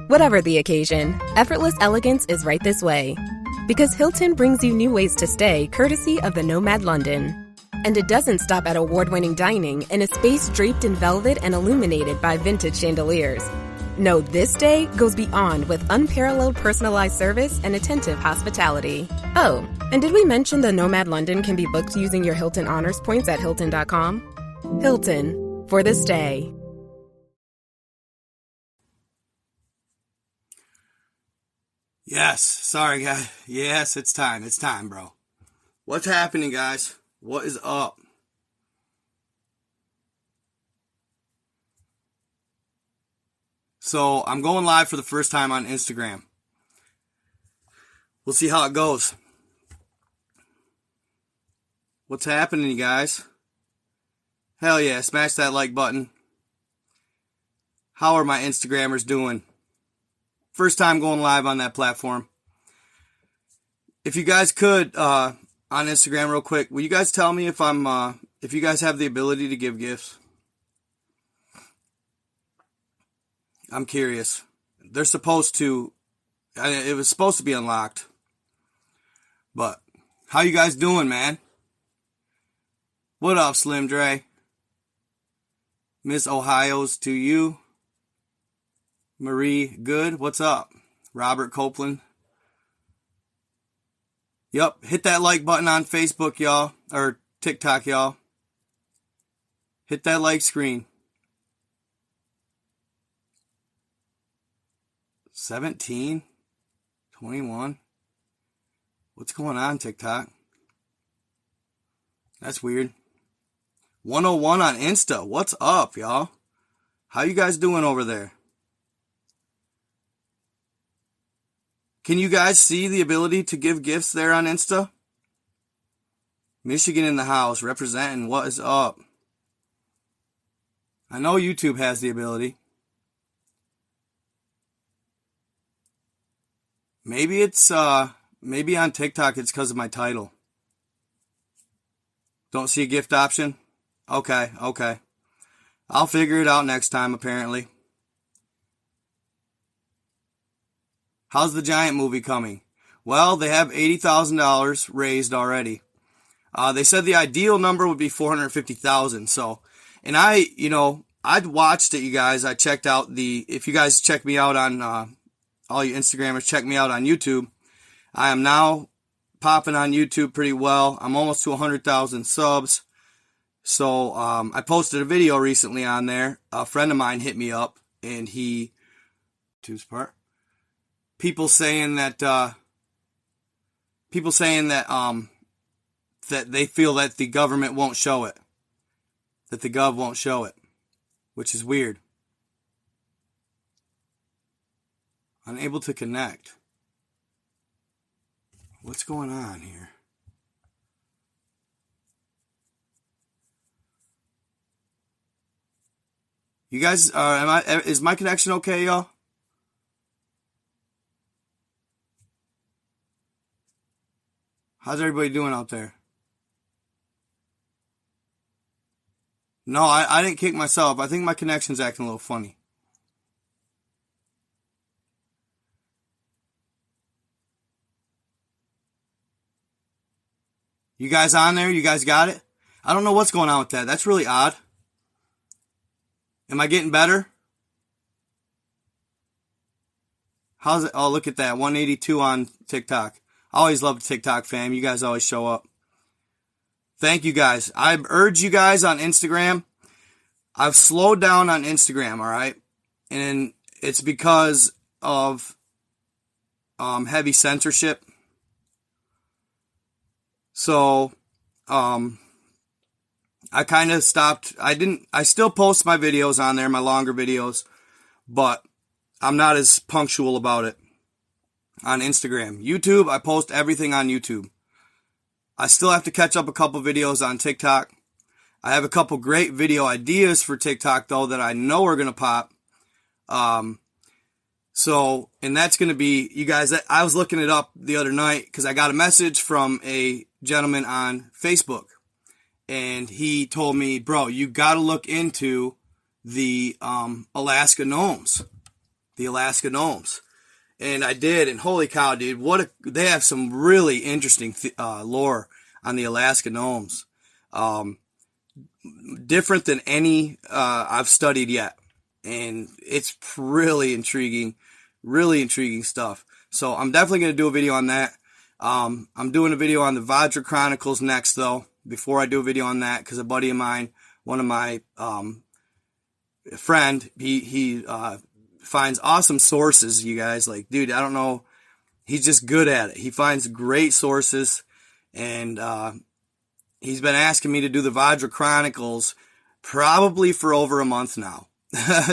Whatever the occasion, effortless elegance is right this way. Because Hilton brings you new ways to stay courtesy of the Nomad London. And it doesn't stop at award-winning dining in a space draped in velvet and illuminated by vintage chandeliers. No, this day goes beyond with unparalleled personalized service and attentive hospitality. Oh, and did we mention the Nomad London can be booked using your Hilton Honors points at Hilton.com? Hilton, for the stay. Yes, sorry guys. Yes, it's time. It's time, bro. What's happening, guys? What is up? So, I'm going live for the first time on Instagram. We'll see how it goes. What's happening, you guys? Hell yeah, smash that like button. How are my Instagrammers doing? First time going live on that platform. If you guys could, on Instagram real quick, will you guys tell me if if you guys have the ability to give gifts? I'm curious. They're supposed to, it was supposed to be unlocked. But, how you guys doing, man? What up, Slim Dre? Miss Ohio's to you. Marie Good, what's up? Robert Copeland. Yup, hit that like button on Facebook, y'all. Or TikTok, y'all. Hit that like screen. 17? 21? What's going on, TikTok? That's weird. 101 on Insta. What's up, y'all? How you guys doing over there? Can you guys see the ability to give gifts there on Insta? Michigan in the house, representing. What is up? I know YouTube has the ability. Maybe it's, maybe on TikTok it's because of my title. Don't see a gift option? Okay. I'll figure it out next time, apparently. How's the Giant movie coming? Well, they have $80,000 raised already. They said the ideal number would be $450,000. So, and I'd watched it, you guys. I checked out if you guys check me out on, all you Instagrammers, check me out on YouTube. I am now popping on YouTube pretty well. I'm almost to 100,000 subs. So, I posted a video recently on there. A friend of mine hit me up and people saying that that they feel that the government won't show it. That the gov won't show it. Which is weird. Unable to connect. What's going on here? You guys, is my connection okay, y'all? How's everybody doing out there? No, I didn't kick myself. I think my connection's acting a little funny. You guys on there? You guys got it? I don't know what's going on with that. That's really odd. Am I getting better? How's it? Oh, look at that. 182 on TikTok. I always love TikTok, fam. You guys always show up. Thank you, guys. I urge you guys on Instagram. I've slowed down on Instagram, all right? And it's because of heavy censorship. So, I kind of stopped. I still post my videos on there, my longer videos, but I'm not as punctual about it on Instagram. YouTube, I post everything on YouTube. I still have to catch up a couple videos on TikTok. I have a couple great video ideas for TikTok, though, that I know are going to pop. So, and that's going to be, you guys, I was looking it up the other night because I got a message from a gentleman on Facebook. And he told me, bro, you got to look into the Alaska gnomes. the Alaska gnomes. And I did, and holy cow, dude, they have some really interesting lore on the Alaska gnomes. Different than any I've studied yet. And it's really intriguing stuff. So I'm definitely going to do a video on that. I'm doing a video on the Vajra Chronicles next, though, before I do a video on that, because a buddy of mine, one of my friend, he finds awesome sources, you guys. Like, dude, I don't know, he's just good at it. He finds great sources, and he's been asking me to do the Vajra Chronicles probably for over a month now.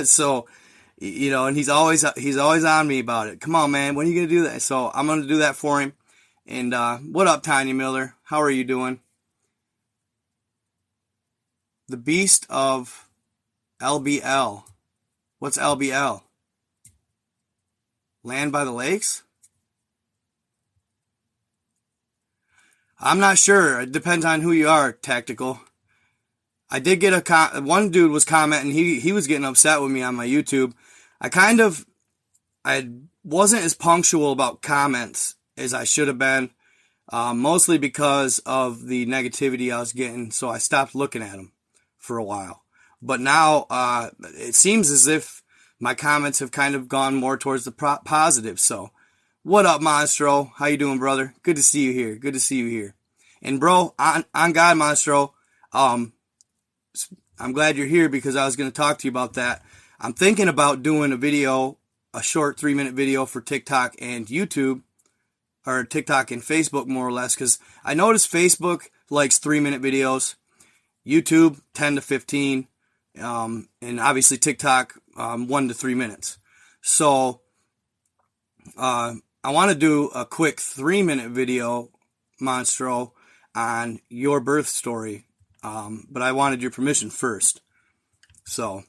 So, you know, and he's always on me about it. Come on, man, when are you going to do that? So I'm going to do that for him. And what up, Tanya Miller? How are you doing? The Beast of LBL. What's LBL? Land by the Lakes? I'm not sure. It depends on who you are, Tactical. I did get one dude was commenting, he was getting upset with me on my YouTube. I wasn't as punctual about comments as I should have been, mostly because of the negativity I was getting, so I stopped looking at them for a while. But now it seems as if my comments have kind of gone more towards the positive. So, what up, Monstro? How you doing, brother? Good to see you here. Good to see you here. And bro, on God, Monstro, I'm glad you're here because I was going to talk to you about that. I'm thinking about doing a short 3-minute video for TikTok and YouTube, or TikTok and Facebook more or less, because I noticed Facebook likes 3-minute videos, YouTube 10 to 15, and obviously TikTok 1 to 3 minutes. So I want to do a quick 3-minute video, Monstro, on your birth story. But I wanted your permission first. So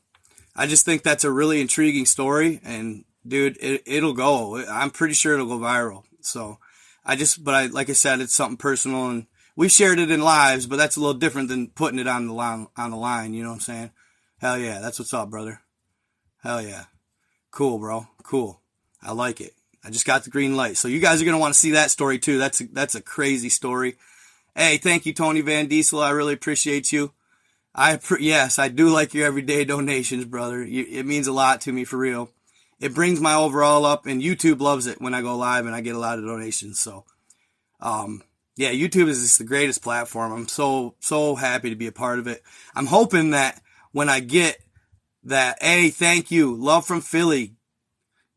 I just think that's a really intriguing story, and dude, it'll go. I'm pretty sure it'll go viral. So like I said, it's something personal, and we've shared it in lives, but that's a little different than putting it on the line. You know what I'm saying? Hell yeah. That's what's up, brother. Hell yeah. Cool, bro. Cool. I like it. I just got the green light. So you guys are going to want to see that story too. That's a crazy story. Hey, thank you, Tony Van Diesel. I really appreciate you. Yes, I do like your everyday donations, brother. It means a lot to me, for real. It brings my overall up, and YouTube loves it when I go live and I get a lot of donations. So, yeah, YouTube is just the greatest platform. I'm so happy to be a part of it. I'm hoping that when I get that, hey, thank you, love from Philly,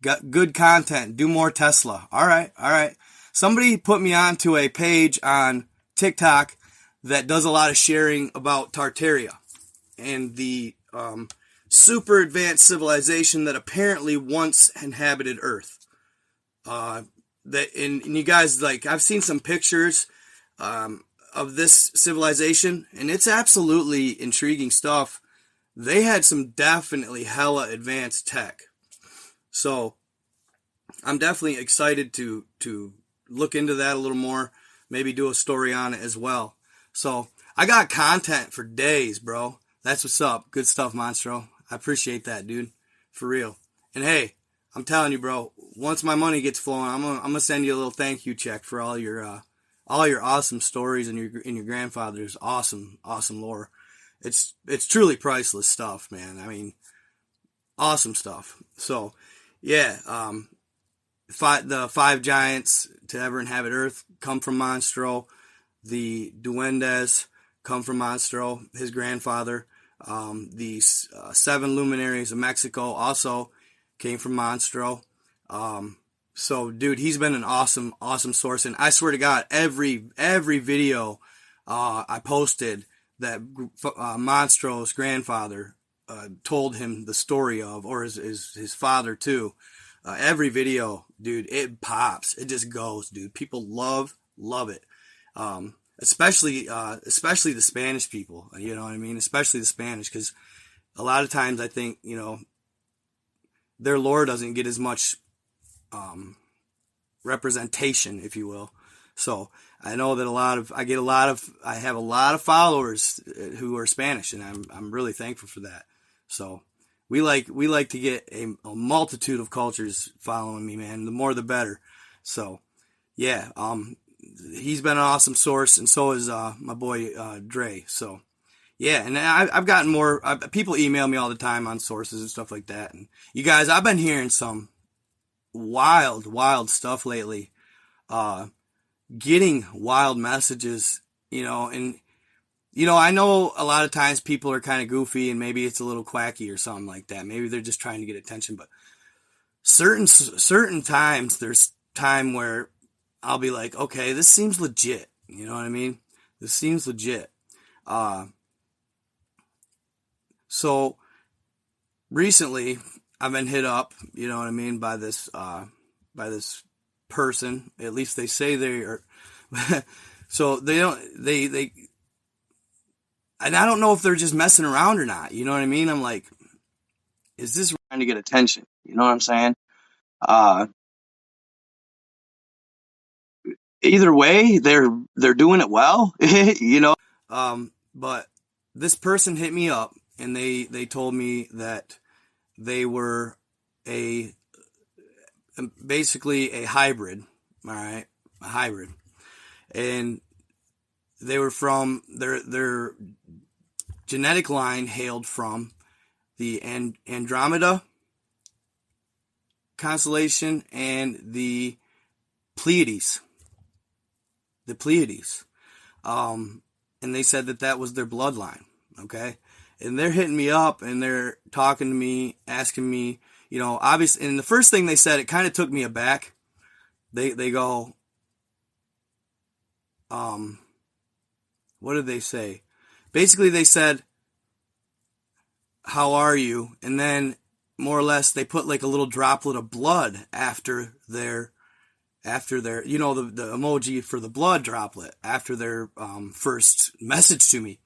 got good content, do more Tesla. All right. Somebody put me onto a page on TikTok that does a lot of sharing about Tartaria and the super advanced civilization that apparently once inhabited Earth. And you guys, like, I've seen some pictures of this civilization, and it's absolutely intriguing stuff. They had some definitely hella advanced tech. So I'm definitely excited to look into that a little more. Maybe do a story on it as well. So I got content for days, bro. That's what's up. Good stuff, Monstro. I appreciate that, dude. For real. And hey, I'm telling you, bro, once my money gets flowing, I'm gonna send you a little thank you check for all your awesome stories and your grandfather's awesome lore. It's truly priceless stuff, man. I mean, awesome stuff. So yeah, the 5 giants to ever inhabit Earth come from Monstro. The Duendes come from Monstro, his grandfather. The 7 luminaries of Mexico also came from Monstro. So, dude, he's been an awesome source. And I swear to God, every video I posted that Monstro's grandfather told him the story of, or his father too. Every video, dude, it pops. It just goes, dude. People love it. Especially the Spanish people, you know what I mean? Especially the Spanish, because a lot of times I think, you know, their lore doesn't get as much representation, if you will. So I know that I have a lot of followers who are Spanish, and I'm really thankful for that. So we like to get a multitude of cultures following me, man. The more the better. So yeah, he's been an awesome source, and so is my boy Dre. So yeah, and I've gotten more people email me all the time on sources and stuff like that. And you guys, I've been hearing some wild stuff lately. Getting wild messages, and I know a lot of times people are kind of goofy and maybe it's a little quacky or something like that. Maybe they're just trying to get attention, but certain times there's time where I'll be like, okay, this seems legit. You know what I mean? This seems legit. So recently I've been hit up, you know what I mean, by this person. At least they say they are. So they and I don't know if they're just messing around or not. You know what I mean? I'm like, is this trying to get attention? You know what I'm saying? Either way, they're doing it well, But this person hit me up and they told me that they were basically a hybrid, all right, a hybrid, and they were from their genetic line hailed from the Andromeda constellation and the Pleiades. And they said that was their bloodline. Okay. And they're hitting me up and they're talking to me, asking me, obviously, and the first thing they said, it kind of took me aback. They go, what did they say? Basically they said, how are you? And then more or less they put like a little droplet of blood after their the emoji for the blood droplet after their first message to me.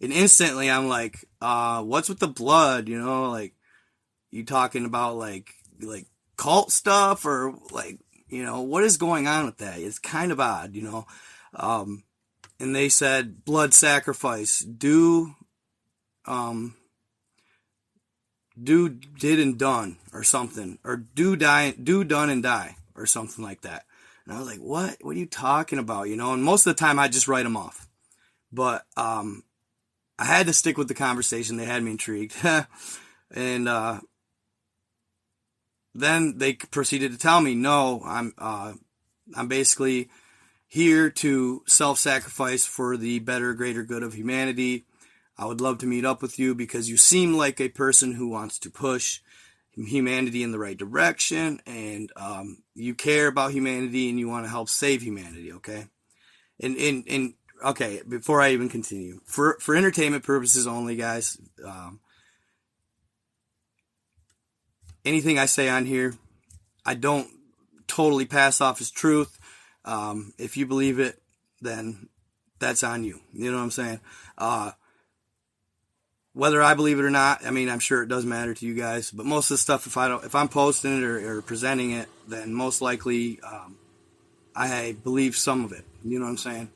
And instantly I'm like, what's with the blood? Like, you talking about like cult stuff or like, what is going on with that? It's kind of odd, and they said blood sacrifice, do did and done or something, or do done and die or something like that. And I was like, what are you talking about? And most of the time I just write them off, but I had to stick with the conversation. They had me intrigued. And then they proceeded to tell me, no, I'm basically here to self-sacrifice for the better, greater good of humanity. I would love to meet up with you because you seem like a person who wants to push humanity in the right direction, and you care about humanity and you want to help save humanity, okay? And okay, before I even continue, for entertainment purposes only, guys, anything I say on here, I don't totally pass off as truth. If you believe it, then that's on you. You know what I'm saying? Whether I believe it or not, I mean, I'm sure it does matter to you guys. But most of the stuff, if I'm posting it or presenting it, then most likely I believe some of it. You know what I'm saying?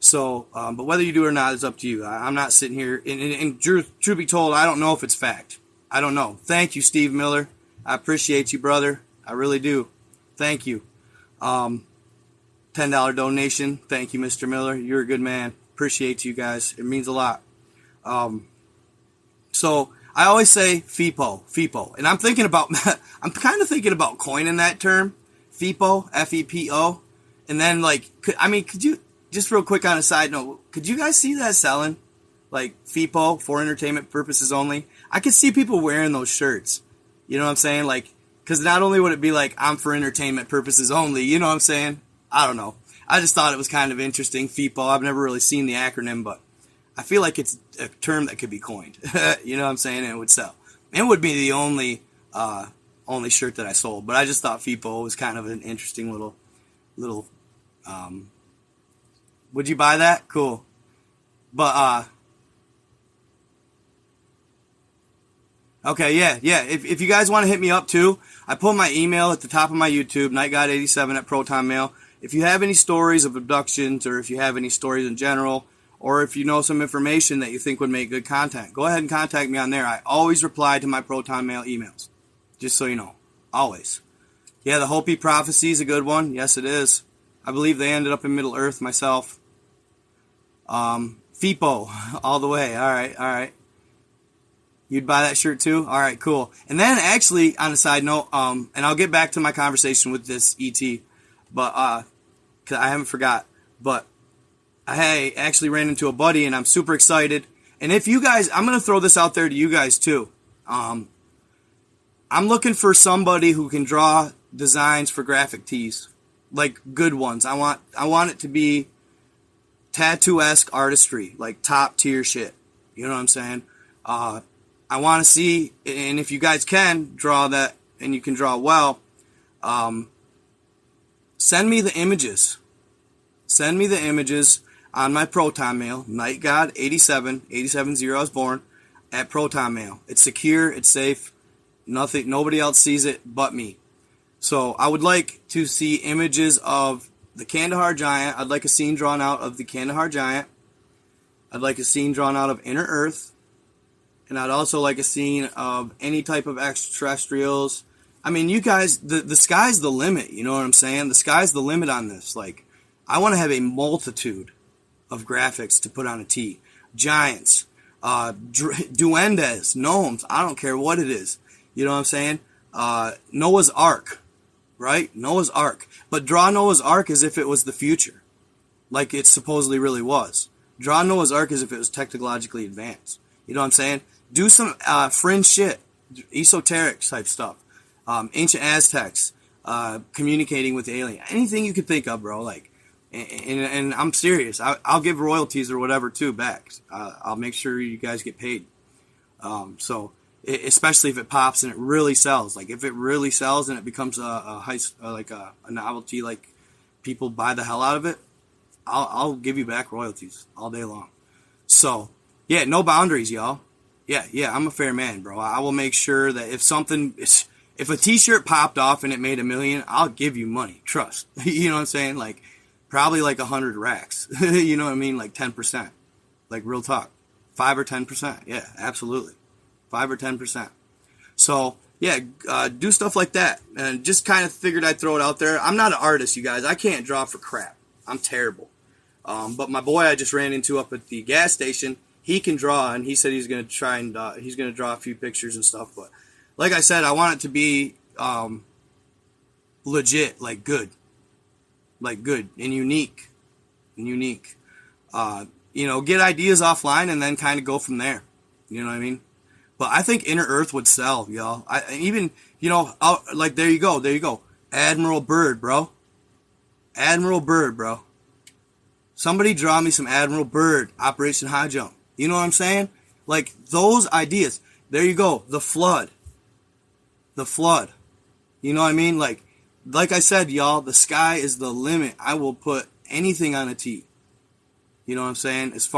So, but whether you do or not is up to you. I'm not sitting here. And truth be told, I don't know if it's fact. I don't know. Thank you, Steve Miller. I appreciate you, brother. I really do. Thank you. $10 donation. Thank you, Mr. Miller. You're a good man. Appreciate you guys. It means a lot. So I always say FIPO, and I'm kind of thinking about coining that term, FIPO, FEPO, and then could you, just real quick on a side note, could you guys see that selling, like FIPO, for entertainment purposes only? I could see people wearing those shirts, you know what I'm saying? Like, because not only would it be like, I'm for entertainment purposes only, you know what I'm saying? I don't know. I just thought it was kind of interesting, FIPO. I've never really seen the acronym, but I feel like it's a term that could be coined. You know what I'm saying? And it would sell. It would be the only shirt that I sold. But I just thought FIPO was kind of an interesting little. Would you buy that? Cool. But okay, yeah. If you guys want to hit me up too, I put my email at the top of my YouTube, nightgod87 at ProtonMail. If you have any stories of abductions, or if you have any stories in general, or if you know some information that you think would make good content, go ahead and contact me on there. I always reply to my Proton Mail emails, just so you know. Always. Yeah, the Hopi prophecy is a good one. Yes, it is. I believe they ended up in Middle Earth myself. FIPO, all the way. All right. You'd buy that shirt too? All right, cool. And then actually, on a side note, and I'll get back to my conversation with this ET, but, cause I haven't forgot, but I actually ran into a buddy and I'm super excited. And if you guys, I'm going to throw this out there to you guys too. I'm looking for somebody who can draw designs for graphic tees, like good ones. I want it to be tattoo-esque artistry, like top tier shit. You know what I'm saying? I want to see, and if you guys can draw that, and you can draw well, send me the images. Send me the images on my Proton Mail, Night God 870 I was born, at Proton Mail. It's secure, it's safe, nobody else sees it but me. So I would like to see images of the Kandahar Giant. I'd like a scene drawn out of the Kandahar Giant. I'd like a scene drawn out of Inner Earth. And I'd also like a scene of any type of extraterrestrials. I mean, you guys, the sky's the limit, you know what I'm saying? The sky's the limit on this. Like, I want to have a multitude of graphics to put on a tee. Giants, duendes, gnomes, I don't care what it is. You know what I'm saying? Noah's Ark, right? Noah's Ark. But draw Noah's Ark as if it was the future, like it supposedly really was. Draw Noah's Ark as if it was technologically advanced. You know what I'm saying? Do some fringe shit, esoteric type stuff. Ancient Aztecs, communicating with the alien. Anything you could think of, bro. Like, and I'm serious. I'll give royalties or whatever too back. I'll make sure you guys get paid. So especially if it pops and it really sells. Like if it really sells and it becomes a novelty, like people buy the hell out of it, I'll give you back royalties all day long. So yeah, no boundaries, y'all. Yeah, I'm a fair man, bro. I will make sure that if a t-shirt popped off and it made $1 million, I'll give you money. Trust. You know what I'm saying? Like, probably like 100 racks. You know what I mean? Like 10%. Like real talk. 5 or 10%. Yeah, absolutely. 5 or 10%. So, yeah, do stuff like that. And just kind of figured I'd throw it out there. I'm not an artist, you guys. I can't draw for crap. I'm terrible. But my boy I just ran into up at the gas station, he can draw, and he said he's going to try and he's going to draw a few pictures and stuff. But like I said, I want it to be legit, like good and unique. Get ideas offline and then kind of go from there. You know what I mean? But I think Inner Earth would sell, y'all. There you go. Admiral Byrd, bro. Somebody draw me some Admiral Byrd, Operation High Jump. You know what I'm saying? Like, those ideas. There you go. The flood. You know what I mean? Like I said, y'all, the sky is the limit. I will put anything on a tee. You know what I'm saying? As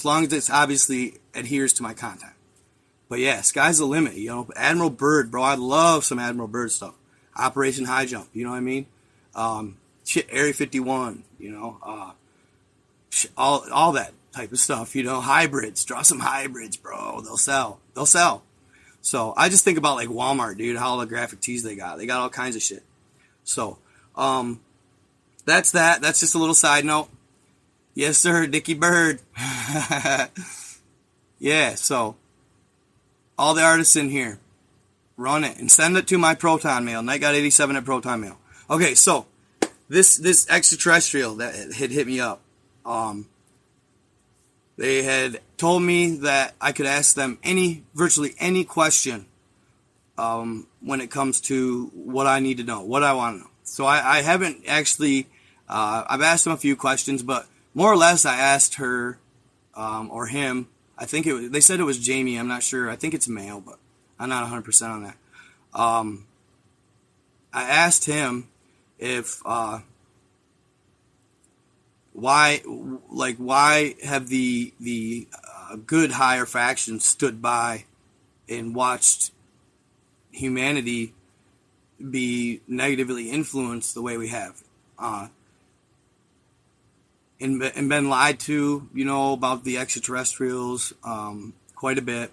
long as it obviously adheres to my content. But yeah, sky's the limit, you know. Admiral Byrd, bro. I love some Admiral Byrd stuff. Operation High Jump, you know what I mean? Area 51, you know. All that type of stuff, you know. Hybrids. Draw some hybrids, bro. They'll sell. So I just think about like Walmart, dude, how all the graphic tees they got. They got all kinds of shit. So, that's that. That's just a little side note. Yes, sir, Dickie Bird. Yeah, so all the artists in here, run it and send it to my Proton Mail, NightGod87 at Proton Mail. Okay, so this extraterrestrial that had hit me up, they had told me that I could ask them virtually any question when it comes to what I need to know, what I want to know. So I haven't actually, I've asked them a few questions, but more or less I asked her or him. I think they said it was Jamie. I'm not sure. I think it's male, but I'm not 100% on that. I asked him if why have the good higher factions stood by and watched humanity be negatively influenced the way we have. and been lied to, about the extraterrestrials, quite a bit,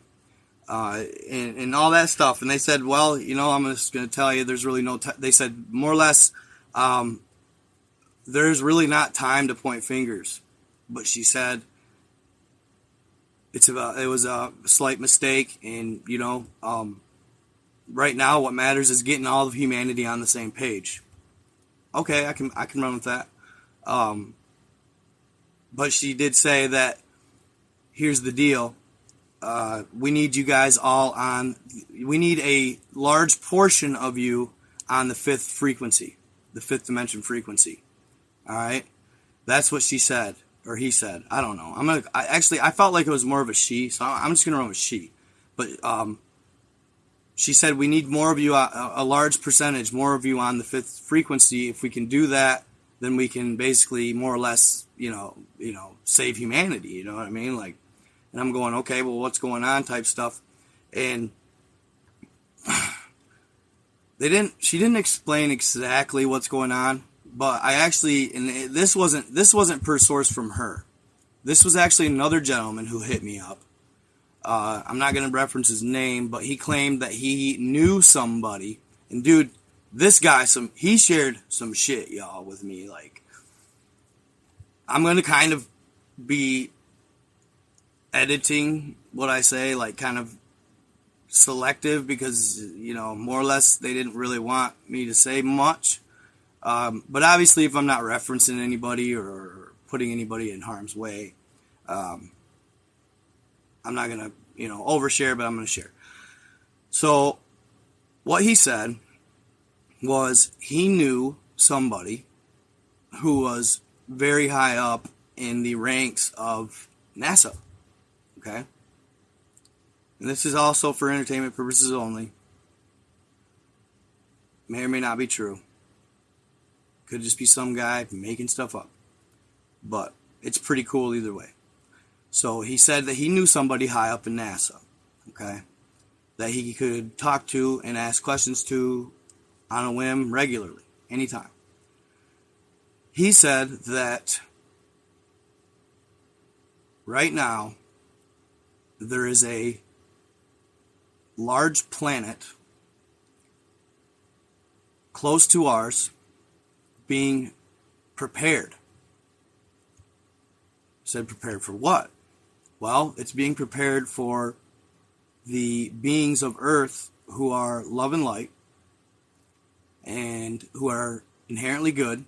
and all that stuff. And they said, well, I'm just going to tell you, there's really they said more or less, there's really not time to point fingers. But she said it was a slight mistake, and right now what matters is getting all of humanity on the same page. Okay, I can run with that. But she did say that here's the deal. We need you guys we need a large portion of you on the fifth frequency, the fifth dimension frequency. All right? That's what she said, or he said. I don't know. I felt like it was more of a she, so I'm just going to run with she. But she said we need more of you, a large percentage, more of you on the fifth frequency. If we can do that, then we can basically more or less, save humanity. You know what I mean? Like, and I'm going, okay, well, what's going on? Type stuff, and she didn't explain exactly what's going on. But I actually, and this wasn't per source from her. This was actually another gentleman who hit me up. I'm not going to reference his name, but he claimed that he knew somebody. And dude, this guy, he shared some shit, y'all, with me. Like, I'm going to kind of be editing what I say, like kind of selective, because, more or less they didn't really want me to say much. But obviously, if I'm not referencing anybody or putting anybody in harm's way, I'm not going to, overshare, but I'm going to share. So what he said was he knew somebody who was very high up in the ranks of NASA. Okay? And this is also for entertainment purposes only. May or may not be true. Could just be some guy making stuff up. But it's pretty cool either way. So he said that he knew somebody high up in NASA, okay, that he could talk to and ask questions to on a whim regularly, anytime. He said that right now there is a large planet close to ours being prepared. Said prepared for what? Well, it's being prepared for the beings of Earth who are love and light and who are inherently good,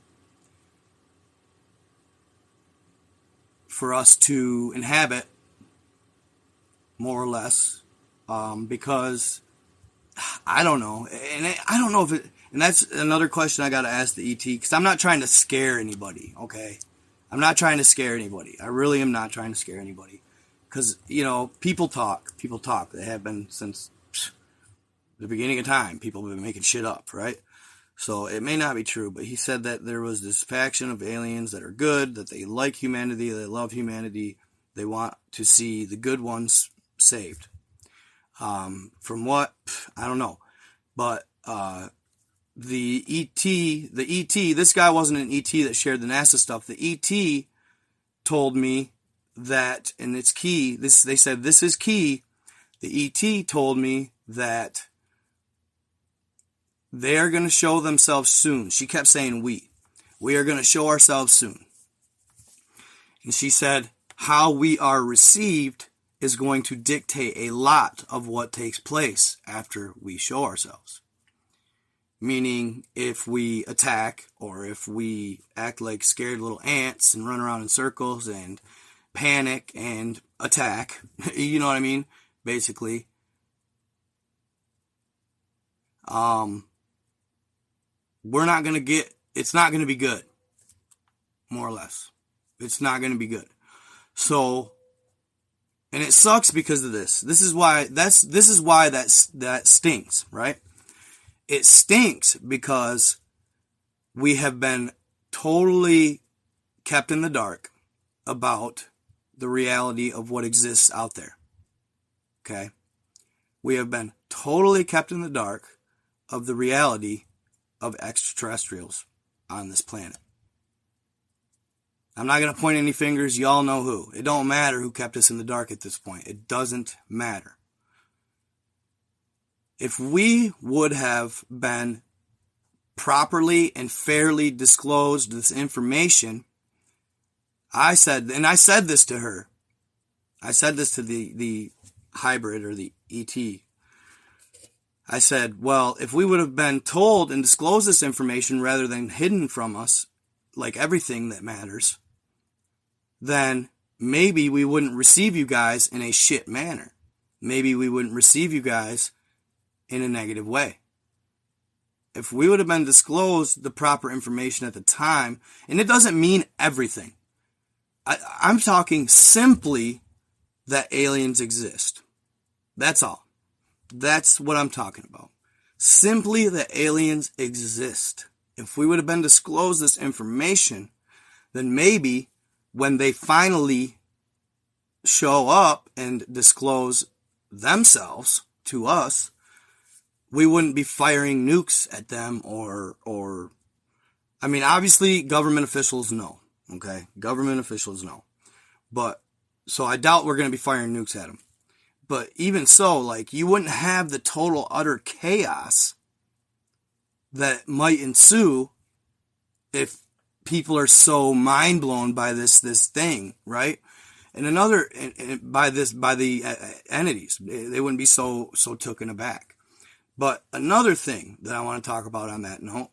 for us to inhabit, more or less, because I don't know, and I don't know if it, and that's another question I got to ask the ET, because I'm not trying to scare anybody, okay? I'm not trying to scare anybody. I really am not trying to scare anybody. Because, people talk. They have been since the beginning of time. People have been making shit up, right? So it may not be true, but he said that there was this faction of aliens that are good, that they like humanity, they love humanity, they want to see the good ones saved. From what? I don't know. But the ET, this guy wasn't an ET that shared the NASA stuff. The ET told me that, and it's key, they said this is key, the ET told me that they are going to show themselves soon. She kept saying we are going to show ourselves soon. And she said how we are received is going to dictate a lot of what takes place after we show ourselves. Meaning, if we attack, or if we act like scared little ants and run around in circles and panic and attack, you know what I mean? Basically, we're not going to it's not going to be good. More or less. It's not going to be good. So, and it sucks because of this. This is why that stinks, right? It stinks because we have been totally kept in the dark about the reality of what exists out there. Okay? We have been totally kept in the dark of the reality of extraterrestrials on this planet. I'm not going to point any fingers. Y'all know who. It don't matter who kept us in the dark at this point. It doesn't matter. If we would have been properly and fairly disclosed this information, I said this to her. I said this to the hybrid or the ET. I said, well, if we would have been told and disclosed this information rather than hidden from us, like everything that matters, then maybe we wouldn't receive you guys in a shit manner. Maybe we wouldn't receive you guys in a negative way. If we would have been disclosed the proper information at the time, and it doesn't mean everything. I'm talking simply that aliens exist. That's all. That's what I'm talking about. Simply that aliens exist. If we would have been disclosed this information, then maybe when they finally show up and disclose themselves to us, we wouldn't be firing nukes at them or I mean, obviously government officials know, okay? Government officials know. But, so I doubt we're going to be firing nukes at them. But even so, like, you wouldn't have the total utter chaos that might ensue if people are so mind blown by this thing, right? And another, by the entities, they wouldn't be so taken aback. But another thing that I want to talk about on that note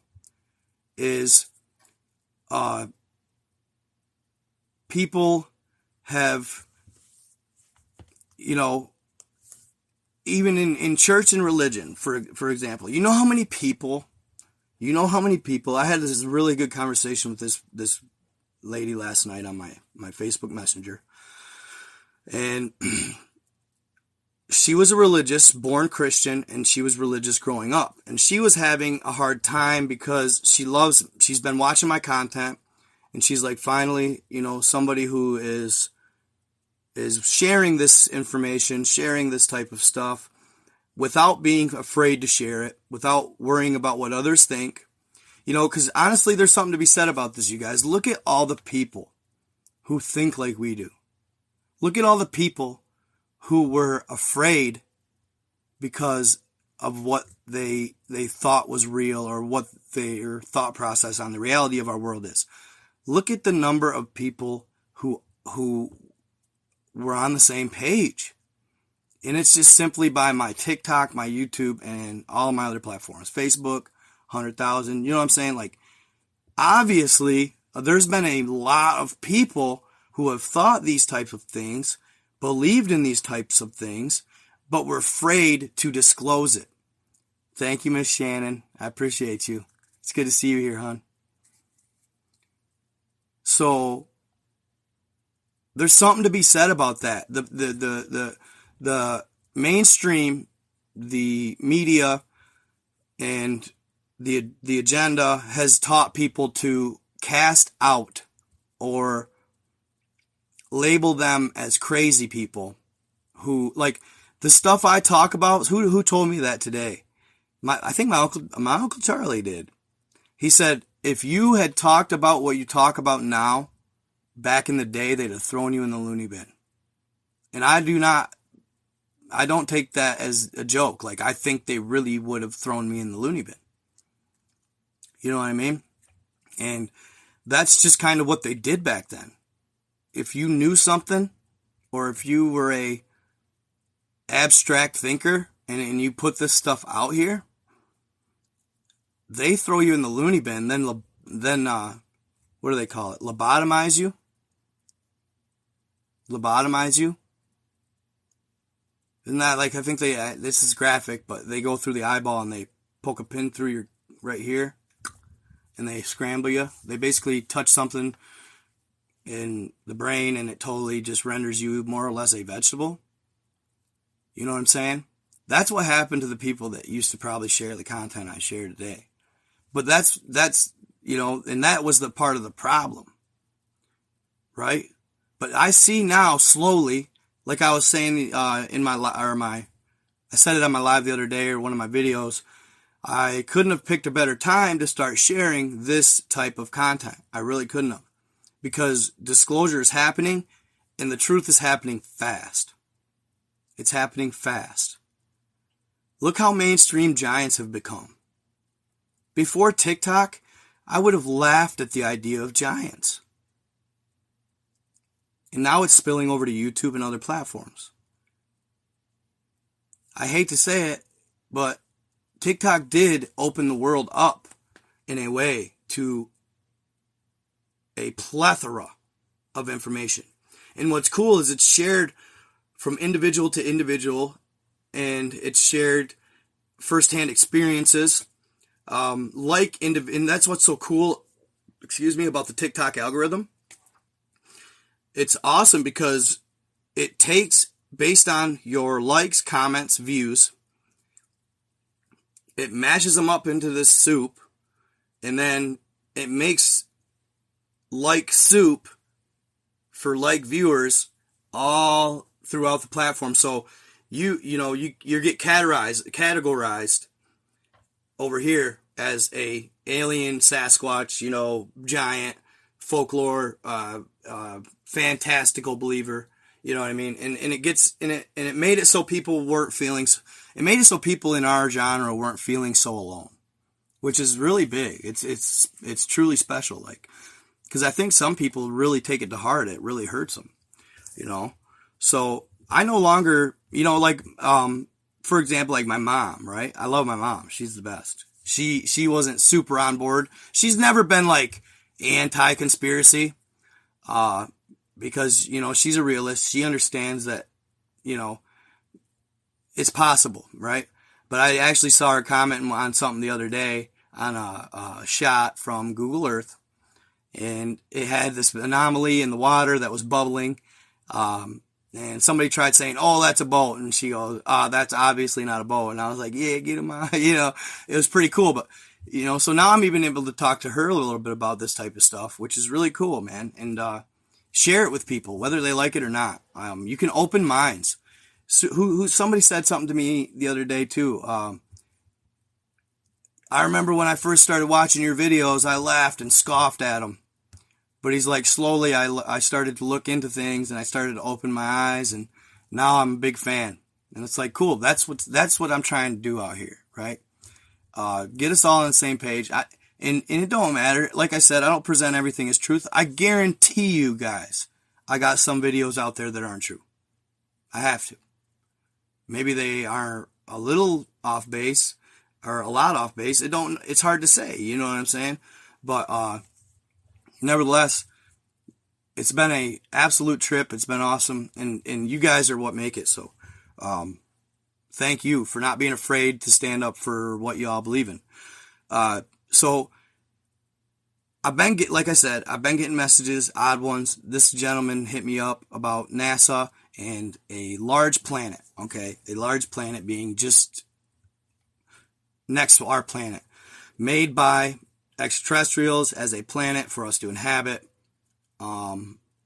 is, people have, you know, even in church and religion, for example, you know how many people, I had this really good conversation with this lady last night on my Facebook Messenger. And she was a religious, born Christian, and she was religious growing up. And she was having a hard time because she's been watching my content, and she's like, finally, you know, somebody who is sharing this information, sharing this type of stuff, without being afraid to share it, without worrying about what others think. You know, because honestly, there's something to be said about this, you guys. Look at all the people who think like we do. Look at all the people who were afraid because of what they thought was real, or what their thought process on the reality of our world is. Look at the number of people who were on the same page. And it's just simply by my TikTok, my YouTube, and all my other platforms. Facebook, 100,000. You know what I'm saying? Like, obviously, there's been a lot of people who have thought these types of things, believed in these types of things, but were afraid to disclose it. Thank you, Miss Shannon. I appreciate you. It's good to see you here, hon. So, there's something to be said about that. The mainstream, the media, and the agenda has taught people to cast out or label them as crazy people who, like, the stuff I talk about. Who told me that today? I think my uncle Charlie did. He said, if you had talked about what you talk about now, back in the day, they'd have thrown you in the loony bin. And I don't take that as a joke. Like, I think they really would have thrown me in the loony bin. You know what I mean? And that's just kind of what they did back then. If you knew something, or if you were a abstract thinker and you put this stuff out here, they throw you in the loony bin, then what do they call it? Lobotomize you? Isn't that, like, I think this is graphic, but they go through the eyeball and they poke a pin through your, right here, and they scramble you. They basically touch something in the brain and it totally just renders you more or less a vegetable. You know what I'm saying? That's what happened to the people that used to probably share the content I share today. But that's, you know, and that was the part of the problem. Right? But I see now slowly, like I was saying I said it on my live the other day, or one of my videos, I couldn't have picked a better time to start sharing this type of content. I really couldn't have. because disclosure is happening and the truth is happening fast. It's happening fast. Look how mainstream giants have become. Before TikTok, I would have laughed at the idea of giants. And now it's spilling over to YouTube and other platforms. I hate to say it, but TikTok did open the world up in a way to a plethora of information. And what's cool is it's shared from individual to individual, and it's shared firsthand experiences. And that's what's so cool, about the TikTok algorithm. It's awesome because it takes, based on your likes, comments, views, it mashes them up into this soup, and then it makes like soup for like viewers all throughout the platform. So you get categorized over here as a alien, Sasquatch, giant, folklore, fantastical believer. You know what I mean? And it made it so people weren't feeling. It made it so people in our genre weren't feeling so alone, which is really big. It's truly special. Because I think some people really take it to heart. It really hurts them. So I no longer, for example, like my mom, right? I love my mom. She's the best. She wasn't super on board. She's never been anti-conspiracy, because, she's a realist. She understands that, it's possible, right? But I actually saw her comment on something the other day on a shot from Google Earth, and it had this anomaly in the water that was bubbling. And somebody tried saying, "Oh, that's a boat," and she goes, "That's obviously not a boat." And I was like, "Yeah, get him out." It was pretty cool. But so now I'm even able to talk to her a little bit about this type of stuff, which is really cool, man. And share it with people, whether they like it or not. You can open minds. So, somebody said something to me the other day too. I remember when I first started watching your videos, I laughed and scoffed at them. But he's like, slowly I started to look into things and I started to open my eyes, and now I'm a big fan. And it's like, cool. That's what I'm trying to do out here, right? Get us all on the same page. And it don't matter. Like I said, I don't present everything as truth. I guarantee you guys, I got some videos out there that aren't true. I have to. Maybe they are a little off base or a lot off base. It's hard to say, you know what I'm saying? But, nevertheless, it's been a absolute trip. It's been awesome. And you guys are what make it. So, thank you for not being afraid to stand up for what y'all believe in. So like I said, I've been getting messages, odd ones. This gentleman hit me up about NASA and a large planet. Okay. A large planet being just next to our planet, made by extraterrestrials as a planet for us to inhabit.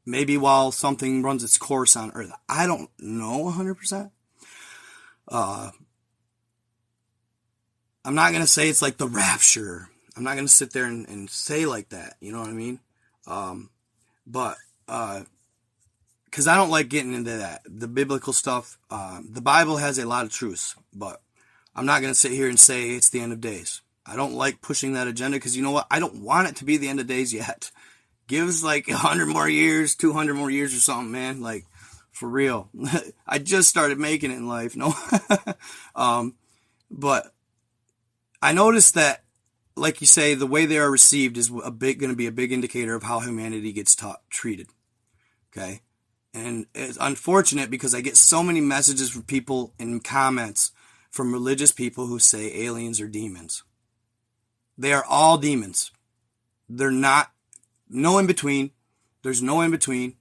Maybe while something runs its course on Earth. I don't know 100%. I'm not going to say it's like the rapture. I'm not going to sit there and say like that. You know what I mean? But because I don't like getting into that. The biblical stuff, the Bible has a lot of truths, but I'm not going to sit here and say it's the end of days. I don't like pushing that agenda because you know what? I don't want it to be the end of days yet. Give us 100 more years, 200 more years or something, man. For real. I just started making it in life. No. But I noticed that, like you say, the way they are received is going to be a big indicator of how humanity gets treated. Okay. And it's unfortunate because I get so many messages from people in comments from religious people who say aliens are demons. They are all demons. They're not, no in between. There's no in between.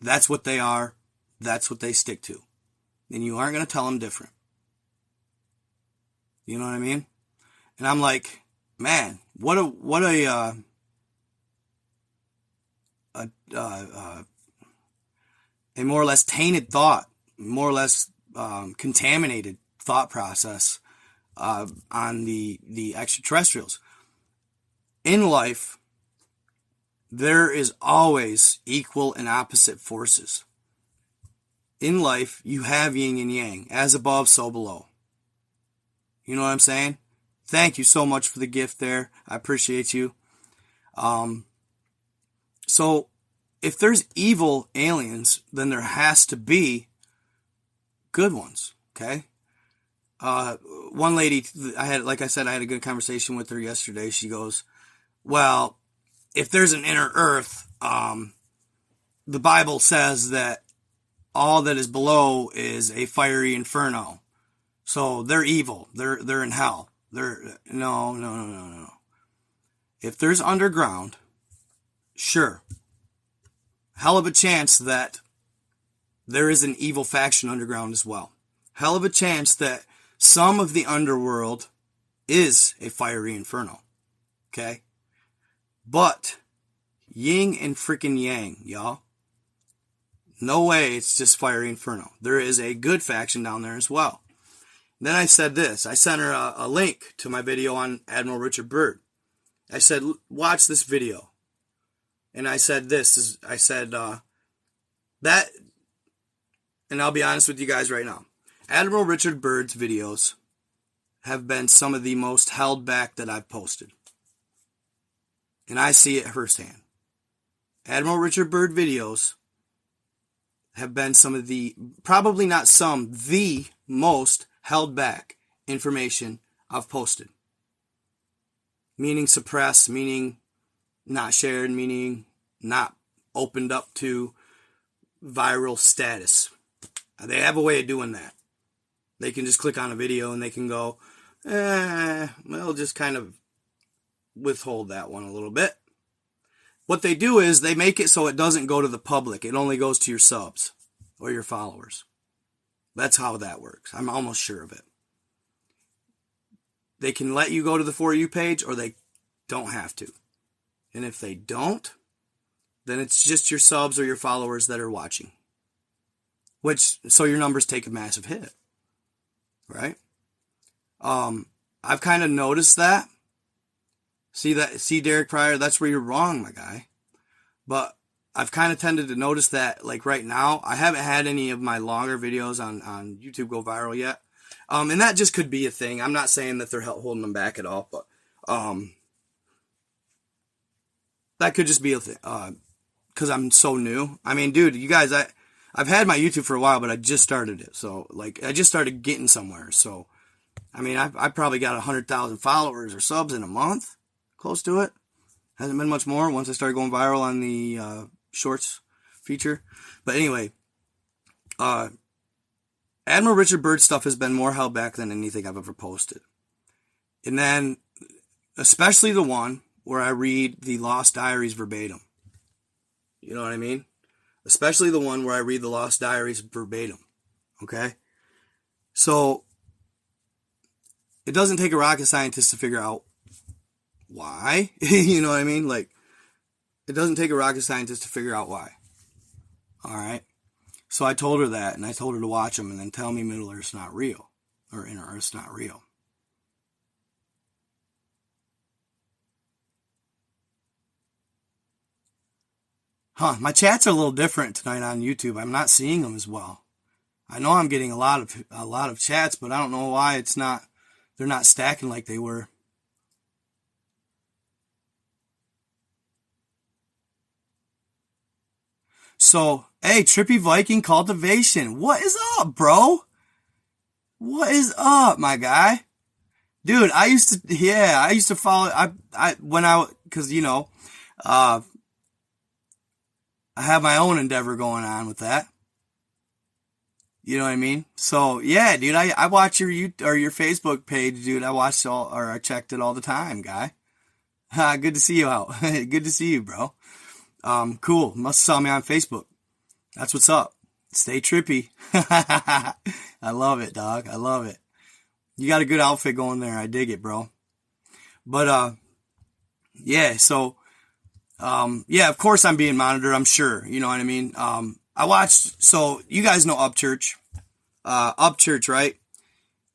That's what they are. That's what they stick to. And you aren't going to tell them different. You know what I mean? And I'm like, man, what a more or less tainted thought, more or less contaminated thought process on the extraterrestrials. In life, there is always equal and opposite forces. In life, you have yin and yang, as above, so below. You know what I'm saying? Thank you so much for the gift there. I appreciate you. So, if there's evil aliens, then there has to be good ones, okay? One lady, I had a good conversation with her yesterday. She goes, well, if there's an inner earth, the Bible says that all that is below is a fiery inferno. So they're evil. They're in hell. No. If there's underground, sure. Hell of a chance that there is an evil faction underground as well. Hell of a chance that some of the underworld is a fiery inferno. Okay? But yin and freaking yang, y'all. No way it's just fiery inferno. There is a good faction down there as well. Then I said this. I sent her a link to my video on Admiral Richard Byrd. I said, watch this video. And I said that, and I'll be honest with you guys right now. Admiral Richard Byrd's videos have been some of the most held back that I've posted. And I see it firsthand. Admiral Richard Byrd videos have been some of the, probably not some, the most held back information I've posted. Meaning suppressed, meaning not shared, meaning not opened up to viral status. They have a way of doing that. They can just click on a video and they can go, we'll just kind of withhold that one a little bit. What they do is they make it so it doesn't go to the public. It only goes to your subs or your followers. That's how that works. I'm almost sure of it. They can let you go to the For You page or they don't have to. And if they don't, then it's just your subs or your followers that are watching. So your numbers take a massive hit. Right? I've kind of noticed that. See, Derek Pryor, that's where you're wrong, my guy. But I've kind of tended to notice that, like right now, I haven't had any of my longer videos on YouTube go viral yet. And that just could be a thing. I'm not saying that they're holding them back at all, but that could just be a thing. Because I'm so new. I mean, dude, you guys, I've had my YouTube for a while, but I just started it. So, like, I just started getting somewhere. So, I mean, I probably got 100,000 followers or subs in a month. Close to it. Hasn't been much more once I started going viral on the shorts feature. But anyway, Admiral Richard Byrd stuff has been more held back than anything I've ever posted. And then, especially the one where I read the Lost Diaries verbatim. You know what I mean? Especially the one where I read the Lost Diaries verbatim. Okay? So, it doesn't take a rocket scientist to figure out why. You know what I mean? Like, it doesn't take a rocket scientist to figure out why. Alright? So I told her that, and I told her to watch them, and then tell me Middle Earth's not real. Or Inner Earth's not real. My chats are a little different tonight on YouTube. I'm not seeing them as well. I know I'm getting a lot of chats, but I don't know why they're not stacking like they were. So, hey, Trippy Viking Cultivation, what is up, bro? What is up, my guy? Dude, I used to follow, cause you know, I have my own endeavor going on with that. You know what I mean? So, yeah, dude, I watch your Facebook page, dude. I checked it all the time, guy. Good to see you out. Good to see you, bro. Cool. Must have saw me on Facebook. That's what's up. Stay trippy. I love it, dog. I love it. You got a good outfit going there. I dig it, bro. But, yeah, so, yeah, of course I'm being monitored, I'm sure. You know what I mean? So you guys know Upchurch. Upchurch, right?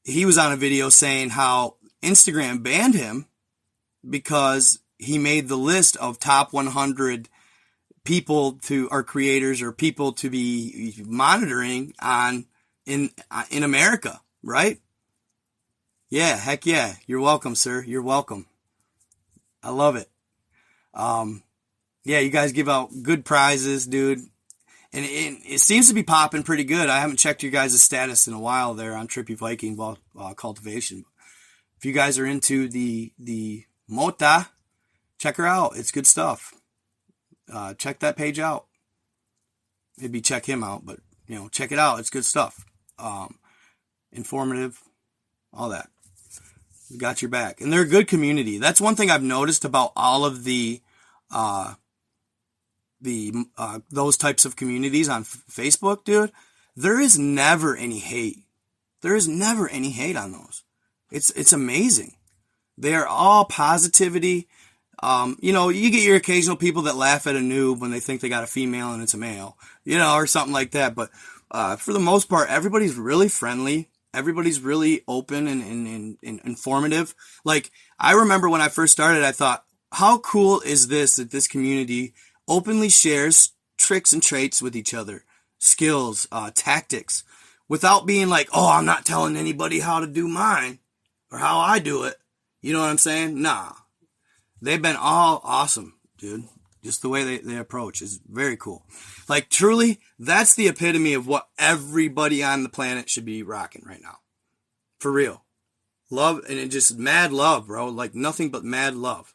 He was on a video saying how Instagram banned him because he made the list of top 100 people to, or creators or people to be monitoring in America, right? Yeah, heck yeah. You're welcome, sir. You're welcome. I love it. Yeah, you guys give out good prizes, dude. And it seems to be popping pretty good. I haven't checked your guys' status in a while there on Trippy Viking Cultivation. If you guys are into the Mota, check her out. It's good stuff. Check that page out. Maybe check him out, but check it out. It's good stuff. Informative, all that. We got your back, and they're a good community. That's one thing I've noticed about all of those types of communities on Facebook, dude. There is never any hate. There is never any hate on those. It's amazing. They are all positivity. You get your occasional people that laugh at a noob when they think they got a female and it's a male, or something like that. But for the most part, everybody's really friendly. Everybody's really open and informative. Like, I remember when I first started, I thought, how cool is this that this community openly shares tricks and traits with each other, skills, tactics, without being like, oh, I'm not telling anybody how to do mine or how I do it. You know what I'm saying? Nah. They've been all awesome, dude. Just the way they approach is very cool. Like, truly, that's the epitome of what everybody on the planet should be rocking right now. For real. Love, and it just mad love, bro. Like, nothing but mad love.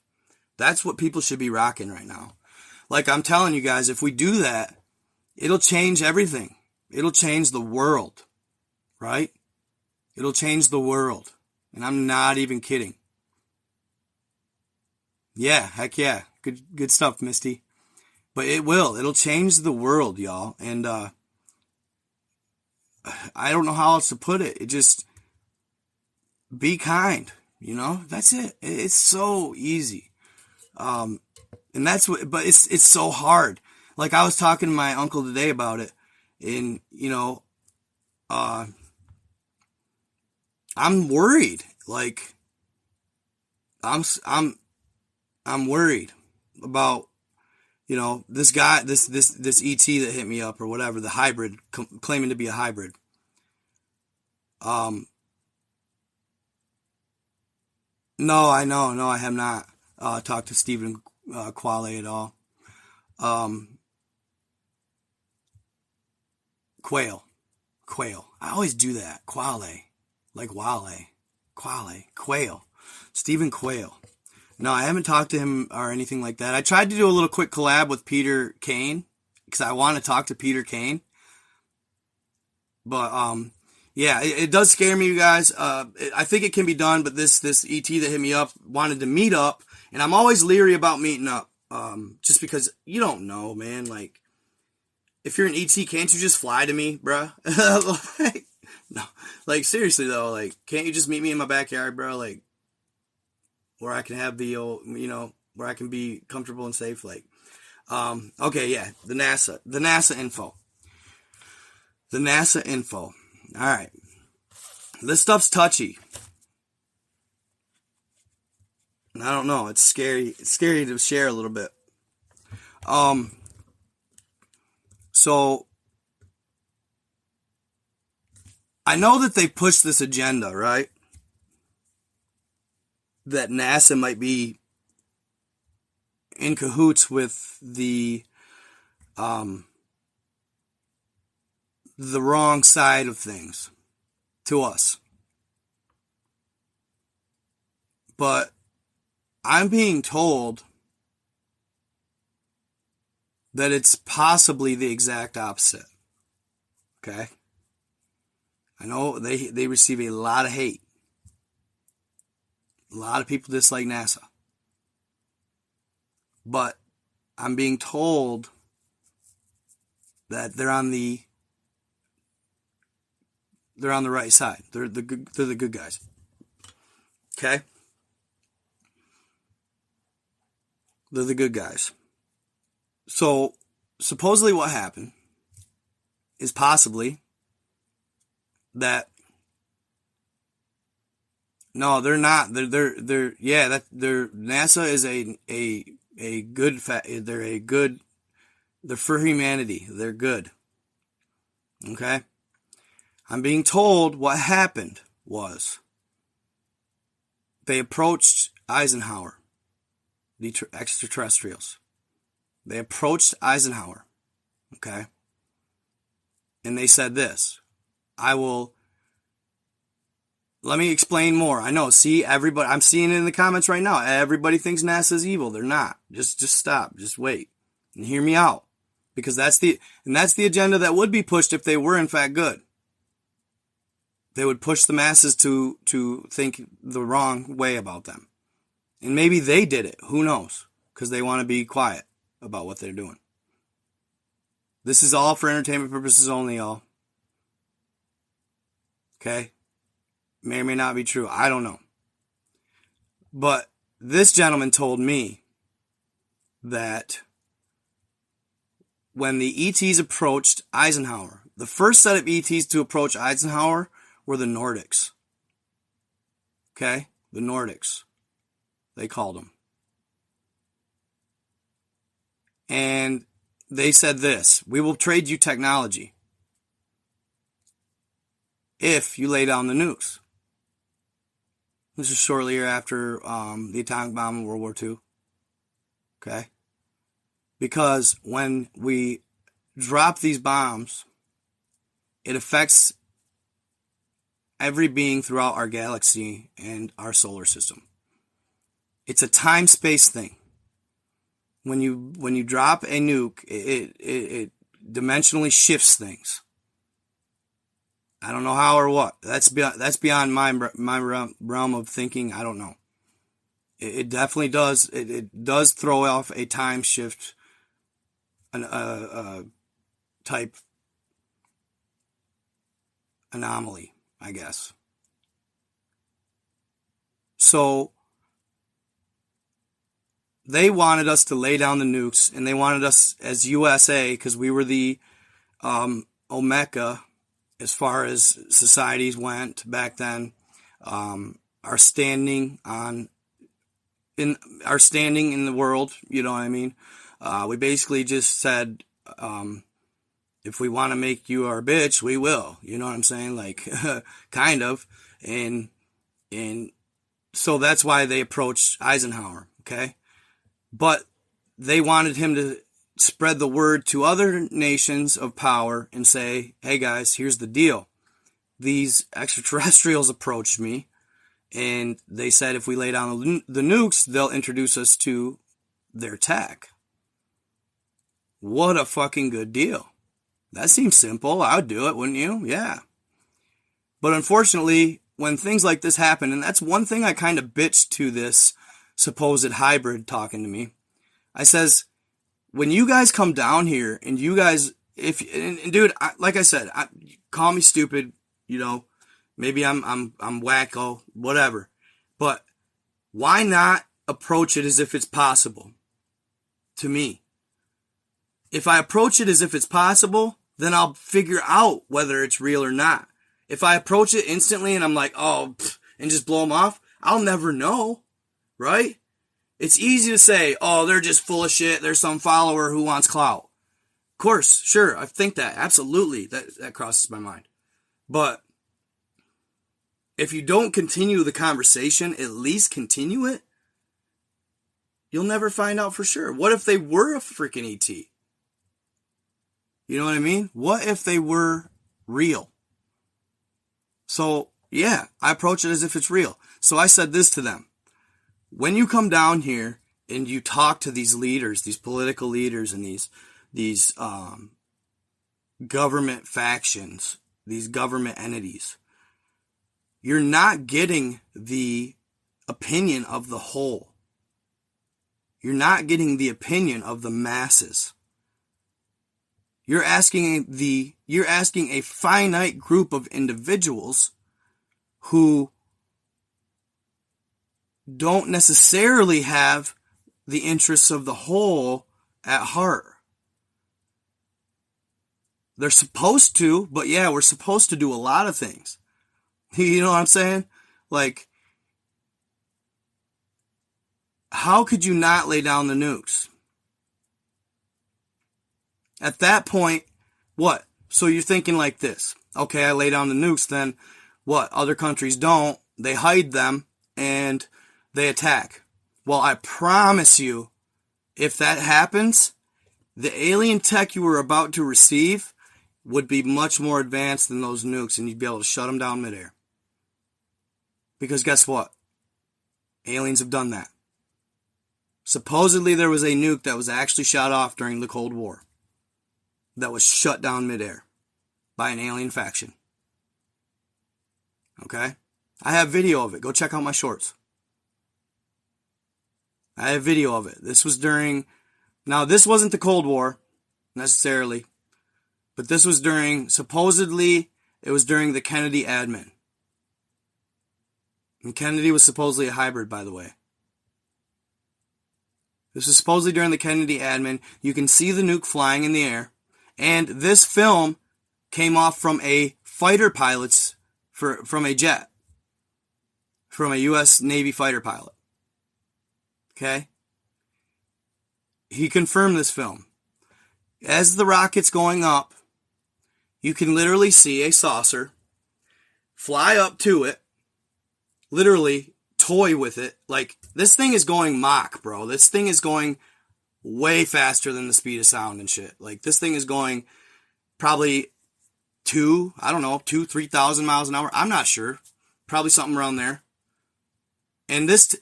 That's what people should be rocking right now. Like, I'm telling you guys, if we do that, it'll change everything. It'll change the world, right? It'll change the world. And I'm not even kidding. Yeah, heck yeah. Good stuff, Misty. But it will. It'll change the world, y'all. And I don't know how else to put it. It just, be kind. That's it. It's so easy. And that's what, but it's so hard. Like, I was talking to my uncle today about it, and I'm worried. Like, I'm worried about, this guy, this ET that hit me up or whatever, the hybrid, claiming to be a hybrid. No, I know. No, I have not talked to Stephen Quale at all. Quail. I always do that. Quale. Like Wale. Quale. Quail. Stephen Quail. No, I haven't talked to him or anything like that. I tried to do a little quick collab with Peter Kane because I want to talk to Peter Kane. But, yeah, it does scare me, you guys. I think it can be done, but this ET that hit me up wanted to meet up, and I'm always leery about meeting up, just because you don't know, man. Like, if you're an ET, can't you just fly to me, bruh? No, like, seriously though, like, can't you just meet me in my backyard, bro? Like, where I can have the old, where I can be comfortable and safe. Like, okay, yeah, the NASA info. The NASA info. All right. This stuff's touchy. I don't know. It's scary. It's scary to share a little bit. So I know that they pushed this agenda, right? That NASA might be in cahoots with the wrong side of things to us. But I'm being told that it's possibly the exact opposite. Okay? I know they receive a lot of hate. A lot of people dislike NASA. But I'm being told that they're on the right side. They're the good guys. Okay? They're the good guys. So, supposedly what happened is possibly that No, they're not. They're yeah, NASA is a good they're for humanity. They're good. Okay? I'm being told what happened was they approached Eisenhower, the extraterrestrials. They approached Eisenhower, okay? And they said this, let me explain more. I know, see, everybody, I'm seeing it in the comments right now. Everybody thinks NASA's evil. They're not. Just stop. Just wait and hear me out. Because that's the agenda that would be pushed if they were in fact good. They would push the masses to think the wrong way about them. And maybe they did it. Who knows? Because they want to be quiet about what they're doing. This is all for entertainment purposes only, y'all. Okay? May or may not be true. I don't know. But this gentleman told me that when the ETs approached Eisenhower, the first set of ETs to approach Eisenhower were the Nordics. Okay? The Nordics. They called them. And they said this, we will trade you technology if you lay down the nukes. This is shortly after the atomic bomb in World War II. Okay? Because when we drop these bombs, it affects every being throughout our galaxy and our solar system. It's a time-space thing. When you drop a nuke, it dimensionally shifts things. I don't know how or what. That's beyond my realm of thinking. I don't know. It definitely does. It does throw off a time shift, type anomaly, I guess. So they wanted us to lay down the nukes, and they wanted us as USA, because we were the Omega as far as societies went back then. Our standing in the world, you know what I mean? We basically just said, if we want to make you our bitch, we will. You know what I'm saying? Like, kind of. And so that's why they approached Eisenhower, okay? But they wanted him to spread the word to other nations of power and say, hey guys, here's the deal. These extraterrestrials approached me, and they said if we lay down the nukes, they'll introduce us to their tech. What a fucking good deal. That seems simple. I would do it, wouldn't you? Yeah. But unfortunately, when things like this happen, and that's one thing I kind of bitched to this supposed hybrid talking to me. I says, when you guys come down here and you guys, dude, like I said, call me stupid, you know, maybe I'm wacko, whatever, but why not approach it as if it's possible? To me, if I approach it as if it's possible, then I'll figure out whether it's real or not. If I approach it instantly and I'm like, oh, and just blow them off, I'll never know, right? It's easy to say, oh, they're just full of shit. There's some follower who wants clout. Of course, sure, I think that. Absolutely, that crosses my mind. But if you don't continue the conversation, at least continue it, you'll never find out for sure. What if they were a freaking ET? You know what I mean? What if they were real? So, yeah, I approach it as if it's real. So I said this to them. When you come down here and you talk to these leaders, these political leaders and these government factions, these government entities, you're not getting the opinion of the whole. You're not getting the opinion of the masses. You're asking a finite group of individuals who don't necessarily have the interests of the whole at heart. They're supposed to, but yeah, we're supposed to do a lot of things. You know what I'm saying? Like, how could you not lay down the nukes? At that point, what? So you're thinking like this. Okay, I lay down the nukes, then what? Other countries don't. They hide them and they attack. Well, I promise you, if that happens, the alien tech you were about to receive would be much more advanced than those nukes, and you'd be able to shut them down midair. Because guess what? Aliens have done that. Supposedly there was a nuke that was actually shot off during the Cold War that was shut down midair by an alien faction. Okay? I have video of it. Go check out my shorts. I have video of it. This was during... Now, this wasn't the Cold War, necessarily. But this was during... Supposedly, it was during the Kennedy admin. And Kennedy was supposedly a hybrid, by the way. This was supposedly during the Kennedy admin. You can see the nuke flying in the air. And this film came off from a fighter pilot's... from a jet. From a U.S. Navy fighter pilot. Okay? He confirmed this film. As the rocket's going up, you can literally see a saucer fly up to it, literally toy with it. Like, this thing is going Mach, bro. This thing is going way faster than the speed of sound and shit. Like, this thing is going probably 3,000 miles an hour. I'm not sure. Probably something around there. And this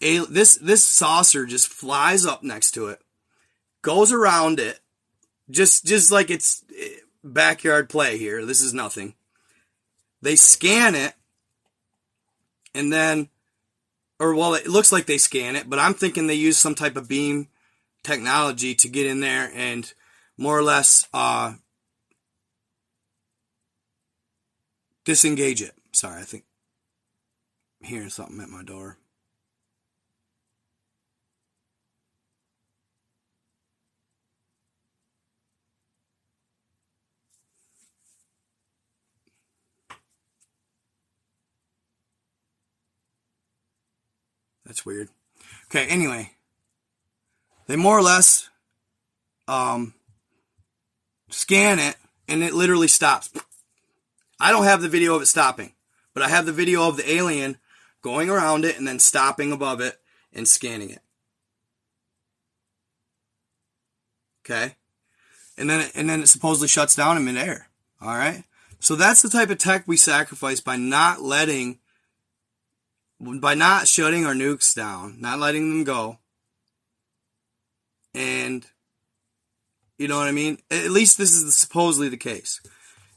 saucer just flies up next to it, goes around it, just like it's backyard play here. This is nothing. They scan it, and then, it looks like they scan it, but I'm thinking they use some type of beam technology to get in there and more or less disengage it. Sorry, I think I'm hearing something at my door. That's weird. Okay, anyway. They more or less scan it, and it literally stops. I don't have the video of it stopping, but I have the video of the alien going around it and then stopping above it and scanning it. Okay? And then it supposedly shuts down in midair. All right? So that's the type of tech we sacrifice by not shutting our nukes down, not letting them go. And, you know what I mean? At least this is supposedly the case.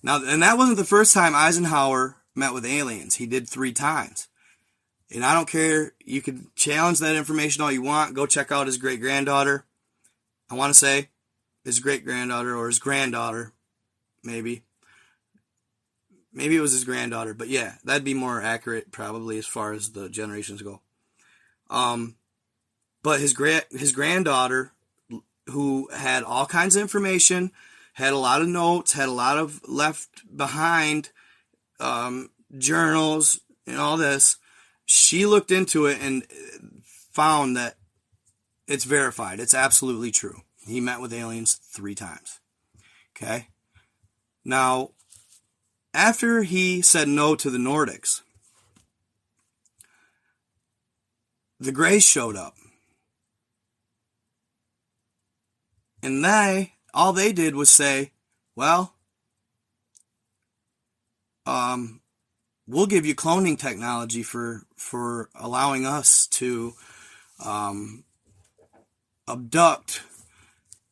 Now, and that wasn't the first time Eisenhower met with aliens. He did 3 times. And I don't care. You can challenge that information all you want. Go check out his great-granddaughter. I want to say his great-granddaughter or his granddaughter, maybe. Maybe it was his granddaughter, but yeah, that'd be more accurate probably as far as the generations go. But his granddaughter, who had all kinds of information, had a lot of notes, had a lot of left behind journals and all this, she looked into it and found that it's verified. It's absolutely true. He met with aliens 3 times. Okay? Now, after he said no to the Nordics, the Greys showed up. And all they did was say, well, we'll give you cloning technology for allowing us to abduct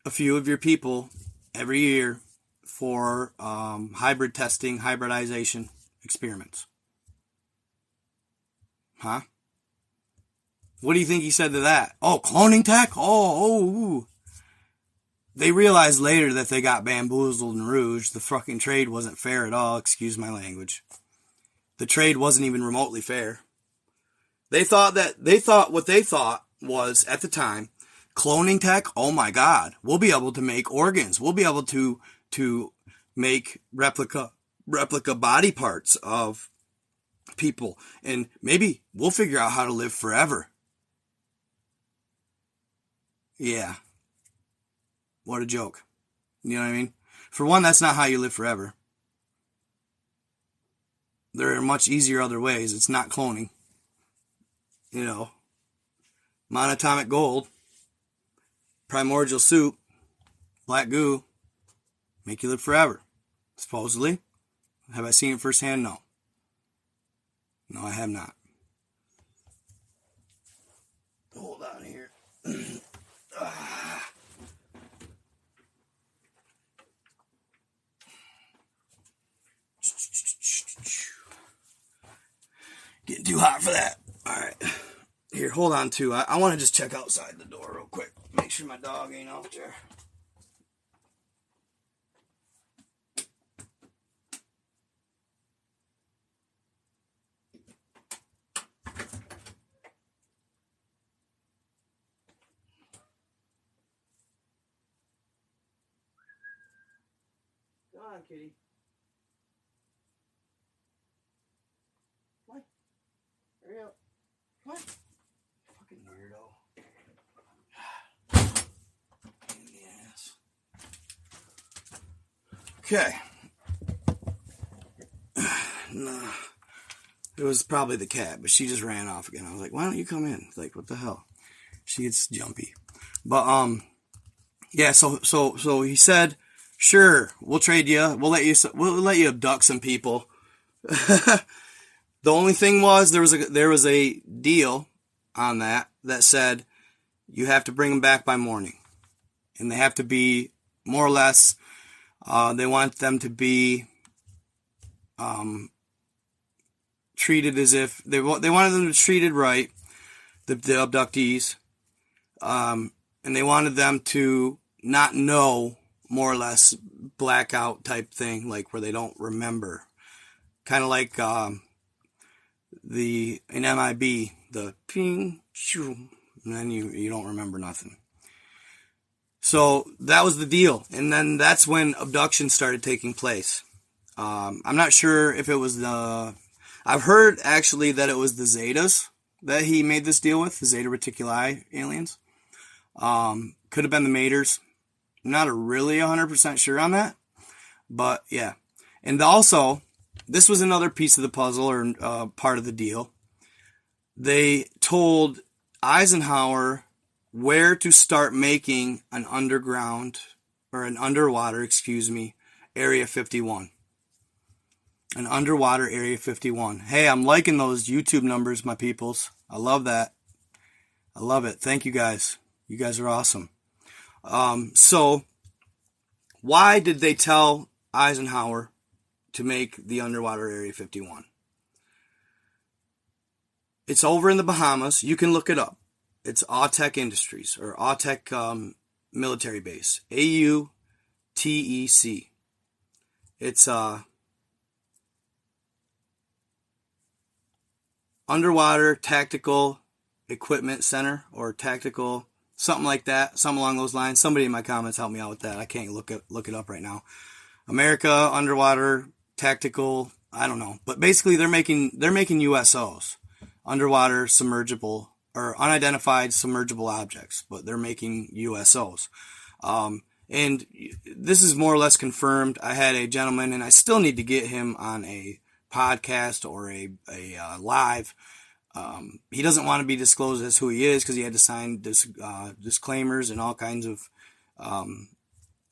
a few of your people every year for hybrid testing, hybridization experiments. Huh? What do you think he said to that? Oh, cloning tech? Oh. They realized later that they got bamboozled in Rouge. The fucking trade wasn't fair at all. Excuse my language. The trade wasn't even remotely fair. They thought what they thought was, at the time, cloning tech, oh my God, we'll be able to make organs. We'll be able to make replica body parts of people. And maybe we'll figure out how to live forever. Yeah. What a joke. You know what I mean? For one, that's not how you live forever. There are much easier other ways. It's not cloning. You know, monatomic gold, primordial soup, black goo, make you live forever. Supposedly. Have I seen it firsthand? No. No, I have not. Hold on here. Getting too hot for that. Alright. Here, hold on too. I want to just check outside the door real quick. Make sure my dog ain't out there. Come on, kitty. What? Hurry up. What? Fucking weirdo. Pain in the ass. Okay. No. It was probably the cat, but she just ran off again. I was like, why don't you come in? Like, what the hell? She gets jumpy. But, yeah, so he said, sure, we'll trade you. We'll let you abduct some people. The only thing was there was a deal on that said you have to bring them back by morning, and they have to be more or less. They want them to be treated as if they wanted them to be treated right, the abductees, and they wanted them to not know, more or less, blackout type thing, like where they don't remember, kind of like in MIB, the ping, shoo, and then you don't remember nothing. So that was the deal, and then that's when abduction started taking place. I'm not sure if it was I've heard actually that it was the Zetas that he made this deal with, the Zeta Reticuli aliens. Could have been the Maters. I'm not really 100% sure on that, but yeah. And also, this was another piece of the puzzle, or part of the deal. They told Eisenhower where to start making an underwater, Area 51. An underwater Area 51. Hey, I'm liking those YouTube numbers, my peoples. I love that. I love it. Thank you guys. You guys are awesome. So, why did they tell Eisenhower to make the underwater Area 51? It's over in the Bahamas. You can look it up. It's Autech Industries, or Autech Military Base. AUTEC. It's Underwater Tactical Equipment Center, or tactical, something like that, something along those lines. Somebody in my comments help me out with that. I can't look it up right now. America Underwater Tactical, I don't know, but basically they're making USOs, underwater submergible or unidentified submergible objects, but they're making USOs. And this is more or less confirmed. I had a gentleman, and I still need to get him on a podcast or a live. He doesn't want to be disclosed as who he is because he had to sign disclaimers and all kinds of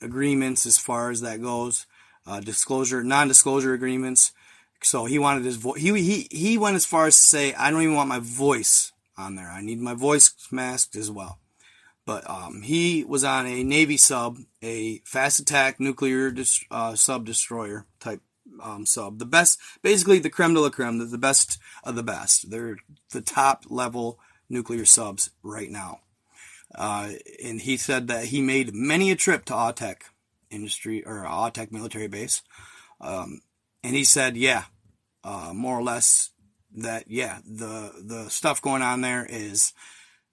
agreements as far as that goes. Non-disclosure agreements. So he wanted his voice. He went as far as to say, I don't even want my voice on there. I need my voice masked as well. But he was on a Navy sub, a fast attack nuclear sub destroyer type sub. The best, basically the creme de la creme, the best of the best. They're the top level nuclear subs right now. And he said that he made many a trip to Autech Industry, or Autech Military Base. And he said, more or less that, the stuff going on there is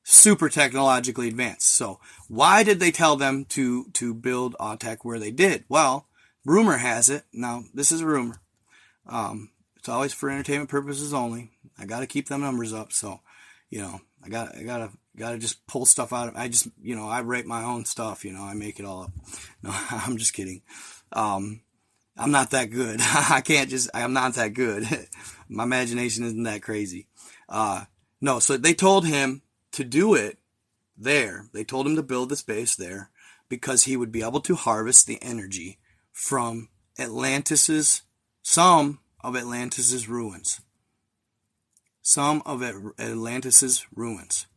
super technologically advanced. So why did they tell them to build Autech where they did? Well, rumor has it. Now, this is a rumor. It's always for entertainment purposes only. I got to keep them numbers up. So, I got to Gotta just pull stuff out of, I write my own stuff, I make it all up. No, I'm just kidding. I'm not that good. I'm not that good. My imagination isn't that crazy. No, so they told him to do it there. They told him to build this base there because he would be able to harvest the energy from some of Atlantis's ruins. Some of Atlantis's ruins.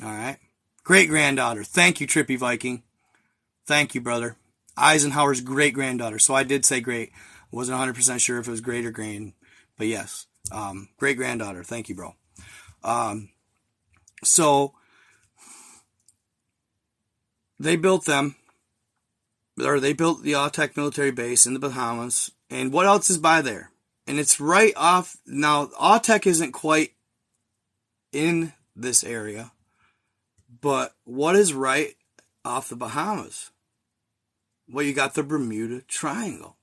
All right. Great-granddaughter. Thank you, Trippy Viking. Thank you, brother. Eisenhower's great-granddaughter. So I did say great. I wasn't 100% sure if it was great or grand. But yes. Great-granddaughter. Thank you, bro. So they built the Autech military base in the Bahamas. And what else is by there? And it's right off. Now, Autech isn't quite in this area. But what is right off the Bahamas? Well, you got the Bermuda Triangle.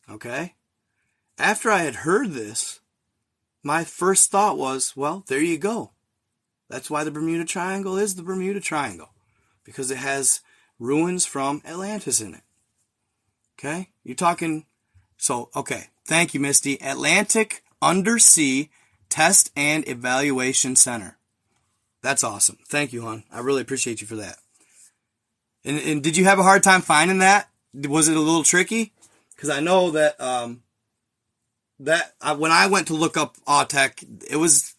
Okay? After I had heard this, my first thought was, well, there you go. That's why the Bermuda Triangle is the Bermuda Triangle. Because it has ruins from Atlantis in it. Okay? You're talking... So, okay. Thank you, Misty. Atlantic Undersea Test and Evaluation Center. That's awesome. Thank you, hon. I really appreciate you for that. And did you have a hard time finding that? Was it a little tricky? Because I know that when I went to look up Autech, it was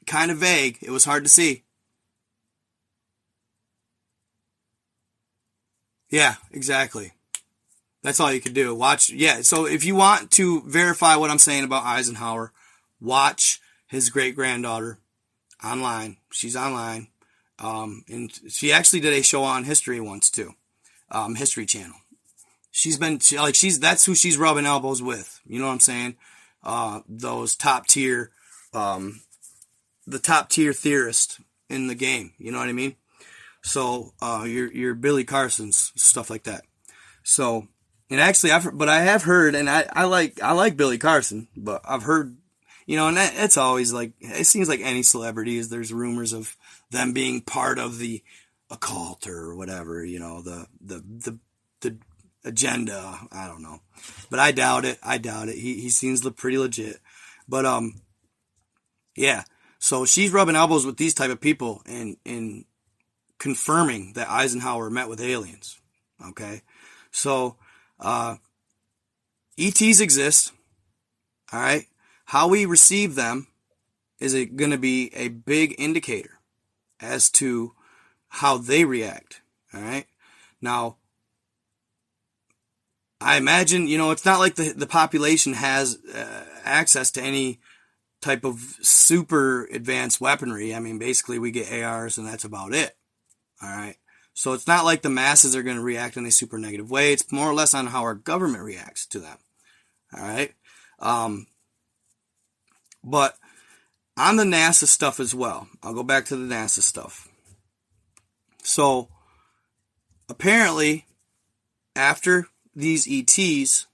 kind of vague. It was hard to see. Yeah, exactly. That's all you could do. Watch. Yeah, so if you want to verify what I'm saying about Eisenhower, watch his great-granddaughter online. She's online. And she actually did a show on history once too. History Channel. That's who she's rubbing elbows with. You know what I'm saying? Those top tier, the top tier theorist in the game. You know what I mean? So, your Billy Carson's, stuff like that. So, and actually I have heard, and I like Billy Carson, but I've heard, and it's always like, it seems like any celebrities, there's rumors of them being part of the occult or whatever, the agenda. I don't know, but I doubt it. He seems pretty legit, but, yeah. So she's rubbing elbows with these type of people and confirming that Eisenhower met with aliens. Okay. So, ETs exist. All right. How we receive them is going to be a big indicator as to how they react. All right. Now, I imagine, it's not like the population has access to any type of super advanced weaponry. I mean, basically we get ARs and that's about it. All right. So it's not like the masses are going to react in a super negative way. It's more or less on how our government reacts to them. All right. But on the NASA stuff as well, I'll go back to the NASA stuff. So apparently after these ETs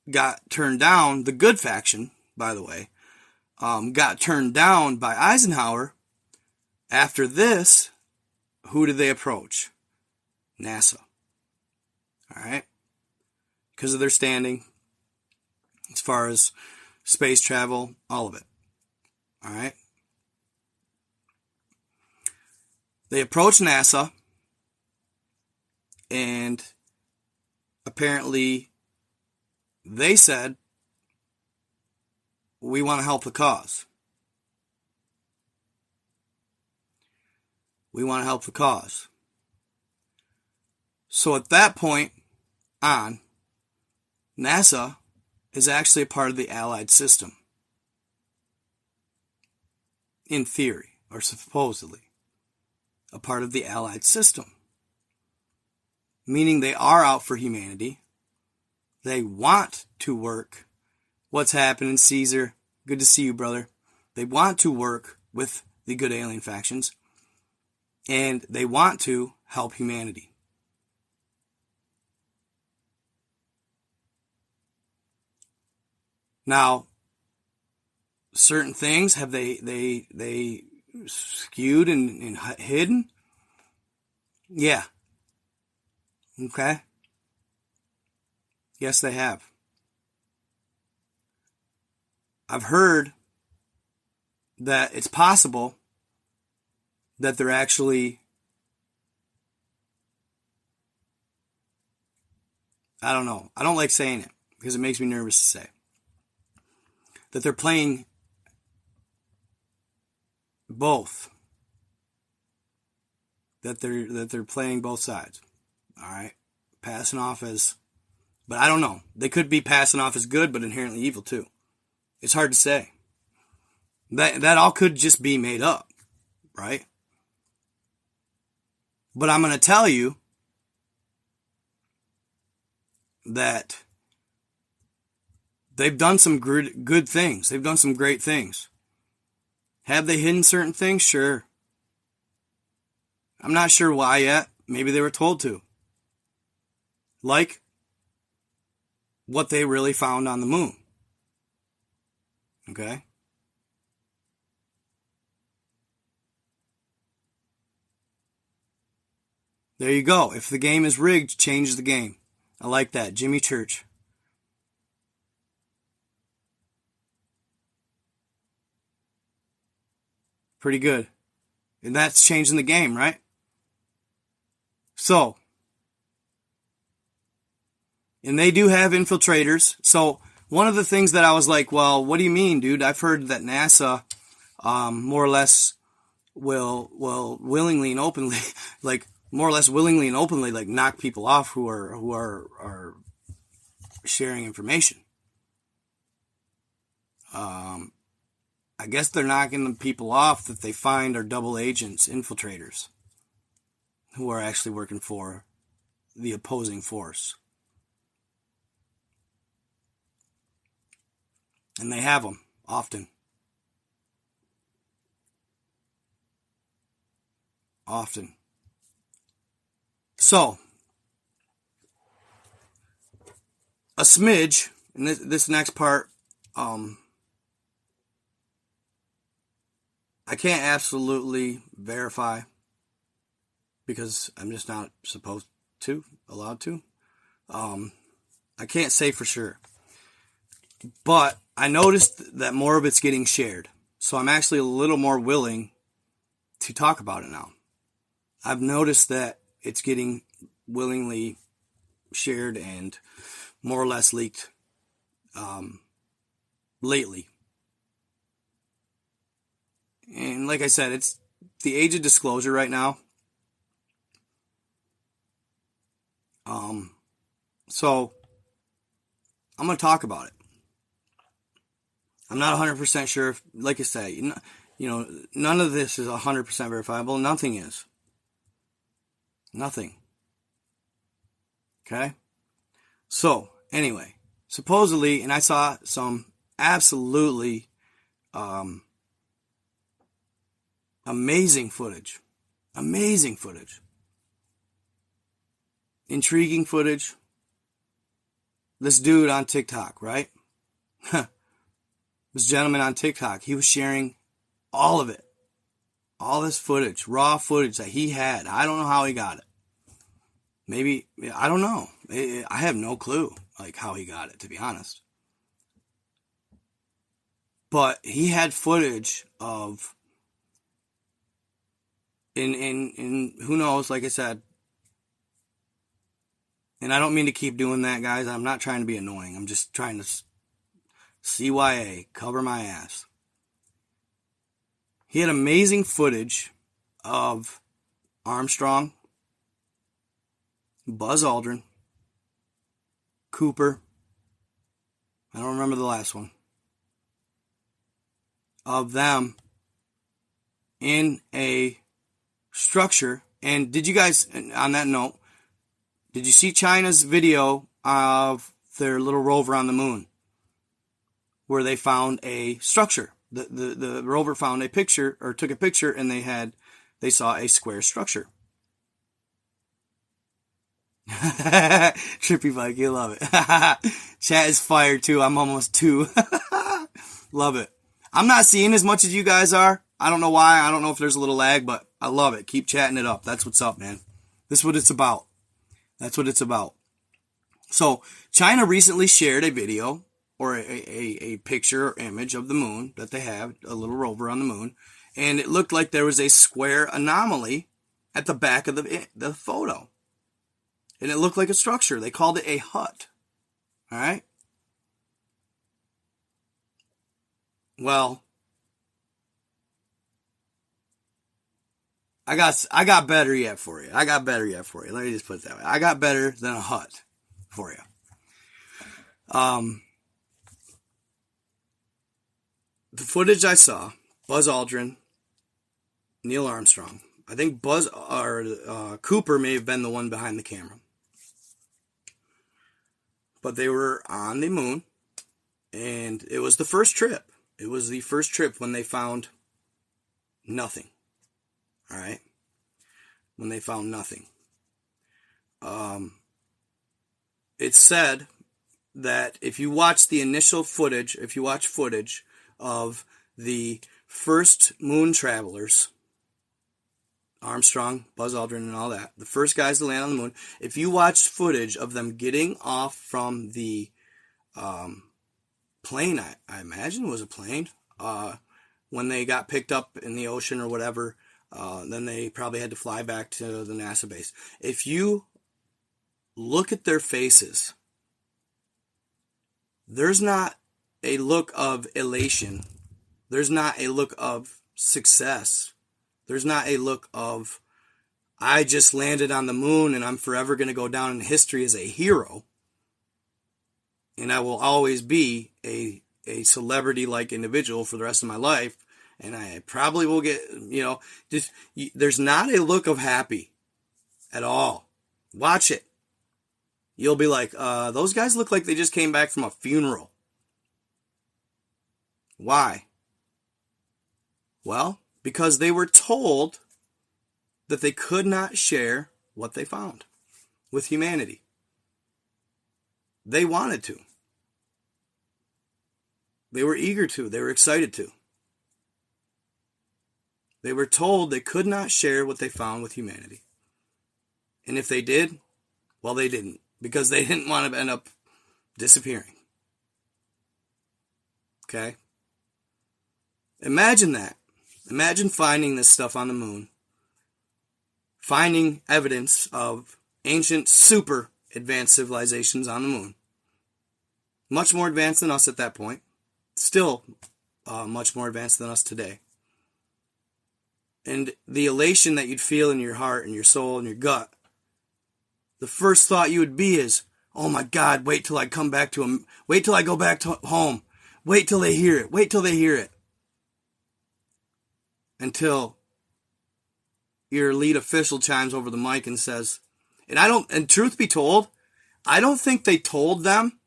got turned down, the good faction, by the way, got turned down by Eisenhower. After this, who did they approach? NASA. All right. Because of their standing as far as space travel, all of it. All right. They approached NASA and apparently they said, we want to help the cause. We want to help the cause. So at that point on, NASA is actually a part of the Allied system. In theory, or supposedly, a part of the Allied system. Meaning they are out for humanity. They want to work. What's happening, Caesar? Good to see you, brother. They want to work with the good alien factions. And they want to help humanity. Now, certain things? Have they skewed and hidden? Yeah. Okay. Yes, they have. I've heard that it's possible that they're actually, I don't know. I don't like saying it because it makes me nervous to say that they're playing both. That they're playing both sides. All right. Passing off as, but I don't know. They could be passing off as good, but inherently evil too. It's hard to say. That all could just be made up, right? But I'm going to tell you that they've done some good things. They've done some great things. Have they hidden certain things? Sure. I'm not sure why yet. Maybe they were told to. Like what they really found on the moon. Okay? There you go. If the game is rigged, change the game. I like that. Jimmy Church. Pretty good. And that's changing the game, right? So, and they do have infiltrators. So, one of the things that I was like, well, what do you mean, dude? I've heard that NASA more or less will willingly and openly, like, more or less willingly and openly, like, knock people off who are sharing information. I guess they're knocking the people off that they find are double agents, infiltrators, who are actually working for the opposing force. And they have them, often. Often. So, a smidge, and this next part, I can't absolutely verify because I'm just not allowed to. I can't say for sure. But I noticed that more of it's getting shared. So I'm actually a little more willing to talk about it now. I've noticed that it's getting willingly shared and more or less leaked lately. And like I said, it's the age of disclosure right now. So I'm going to talk about it. I'm not 100% sure if, like I say, none of this is 100% verifiable. Nothing is. Nothing. Okay? So, anyway, supposedly, and I saw some absolutely amazing footage. Amazing footage. Intriguing footage. This dude on TikTok, right? This gentleman on TikTok, he was sharing all of it. All this footage, raw footage that he had. I don't know how he got it. Maybe, I don't know. I have no clue, like, how he got it, to be honest. But he had footage of, in who knows, like I said, and I don't mean to keep doing that, guys. I'm not trying to be annoying. I'm just trying to CYA, cover my ass. He had amazing footage of Armstrong, Buzz Aldrin, Cooper, I don't remember the last one, of them in a structure. And did you guys, on that note, did you see China's video of their little rover on the moon where they found a structure? The rover found a picture, or took a picture, and they saw a square structure. Trippy Mike, you love it. Chat is fire too. I'm almost 2. Love it. I'm not seeing as much as you guys are. I don't know why. I don't know if there's a little lag, but I love it. Keep chatting it up. That's what's up, man. This is what it's about. That's what it's about. So China recently shared a video or a picture or image of the moon that they have, a little rover on the moon, and it looked like there was a square anomaly at the back of the photo. And it looked like a structure. They called it a hut. All right? Well, I got better yet for you. Let me just put it that way. I got better than a hut for you. The footage I saw, Buzz Aldrin, Neil Armstrong. I think Cooper may have been the one behind the camera. But they were on the moon, and it was the first trip. It was the first trip when they found nothing. All right? When they found nothing. It's said that if you watch the initial footage, if you watch footage of the first moon travelers, Armstrong, Buzz Aldrin, and all that, the first guys to land on the moon, if you watched footage of them getting off from the plane, I imagine it was a plane, when they got picked up in the ocean or whatever, then they probably had to fly back to the NASA base. If you look at their faces, there's not a look of elation. There's not a look of success. There's not a look of, I just landed on the moon and I'm forever going to go down in history as a hero. And I will always be a celebrity-like individual for the rest of my life. And I probably will get, there's not a look of happy at all. Watch it. You'll be like, those guys look like they just came back from a funeral. Why? Well, because they were told that they could not share what they found with humanity. They wanted to. They were eager to. They were excited to. They were told they could not share what they found with humanity. And if they did, well, they didn't. Because they didn't want to end up disappearing. Okay? Imagine that. Imagine finding this stuff on the moon. Finding evidence of ancient, super advanced civilizations on the moon. Much more advanced than us at that point. Still much more advanced than us today. And the elation that you'd feel in your heart and your soul and your gut, the first thought you would be is, oh my God, wait till I come back to them. Wait till I go back to home. Wait till they hear it. Wait till they hear it. Until your lead official chimes over the mic and says, and truth be told, I don't think they told them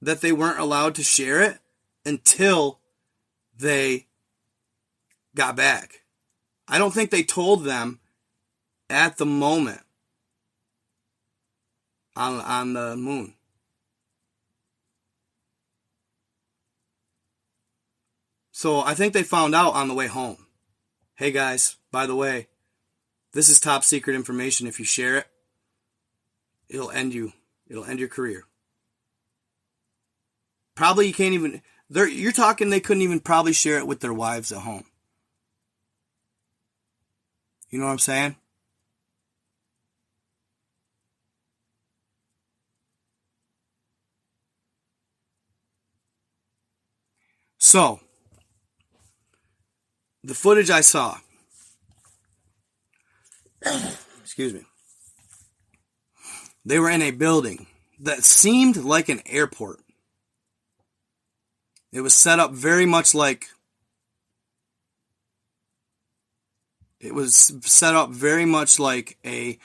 that they weren't allowed to share it until they got back. I don't think they told them at the moment on the moon. So I think they found out on the way home. Hey guys, by the way, this is top secret information. If you share it, it'll end you. It'll end your career. Probably you can't even, you're talking they couldn't even probably share it with their wives at home. You know what I'm saying? So, the footage I saw, excuse me, they were in a building that seemed like an airport. It was set up very much like, a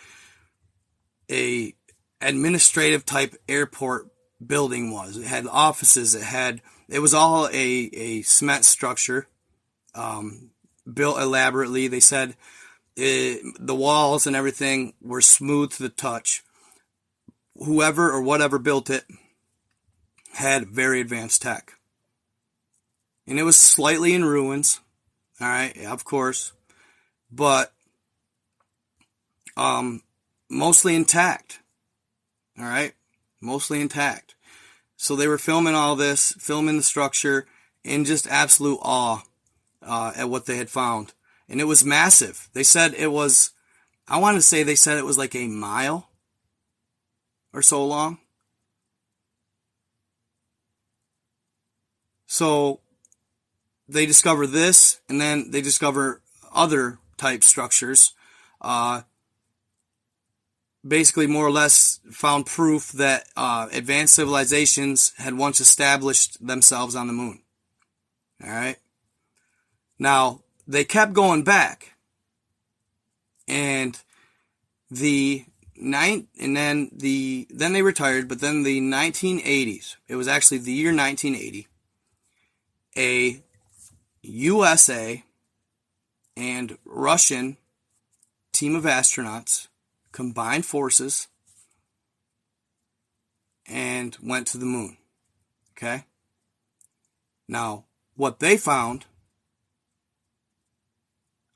administrative type airport building was. It had offices, it was all a cement structure, built elaborately. They said the walls and everything were smooth to the touch. Whoever or whatever built it had very advanced tech. and it was slightly in ruins. All right, of course, but mostly intact. All right, mostly intact. So they were filming all this, filming the structure, in just absolute awe at what they had found. And it was massive. They said it was, I want to say they said it was like a mile or so long. So they discover this, and then they discover other type structures. Basically, more or less found proof that advanced civilizations had once established themselves on the moon. All right. Now, they kept going back, and then they retired, but then the 1980s, it was actually the year 1980, a USA and Russian team of astronauts combined forces and went to the moon. Okay? Now, what they found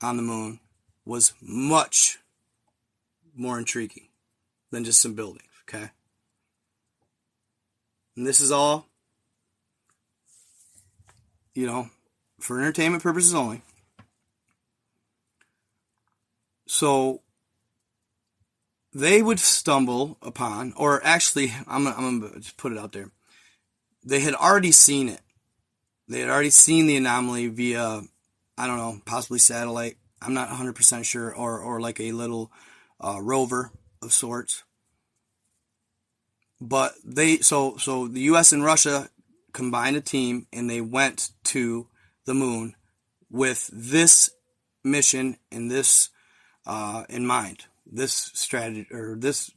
on the moon was much more intriguing than just some buildings. Okay? And this is all, for entertainment purposes only. So they would stumble upon, or actually, I'm going to just put it out there. They had already seen it. They had already seen the anomaly via, I don't know, possibly satellite. I'm not 100% sure, or like a little rover of sorts. But so the U.S. and Russia combined a team, and they went to the moon with this mission and this in mind, this strategy or this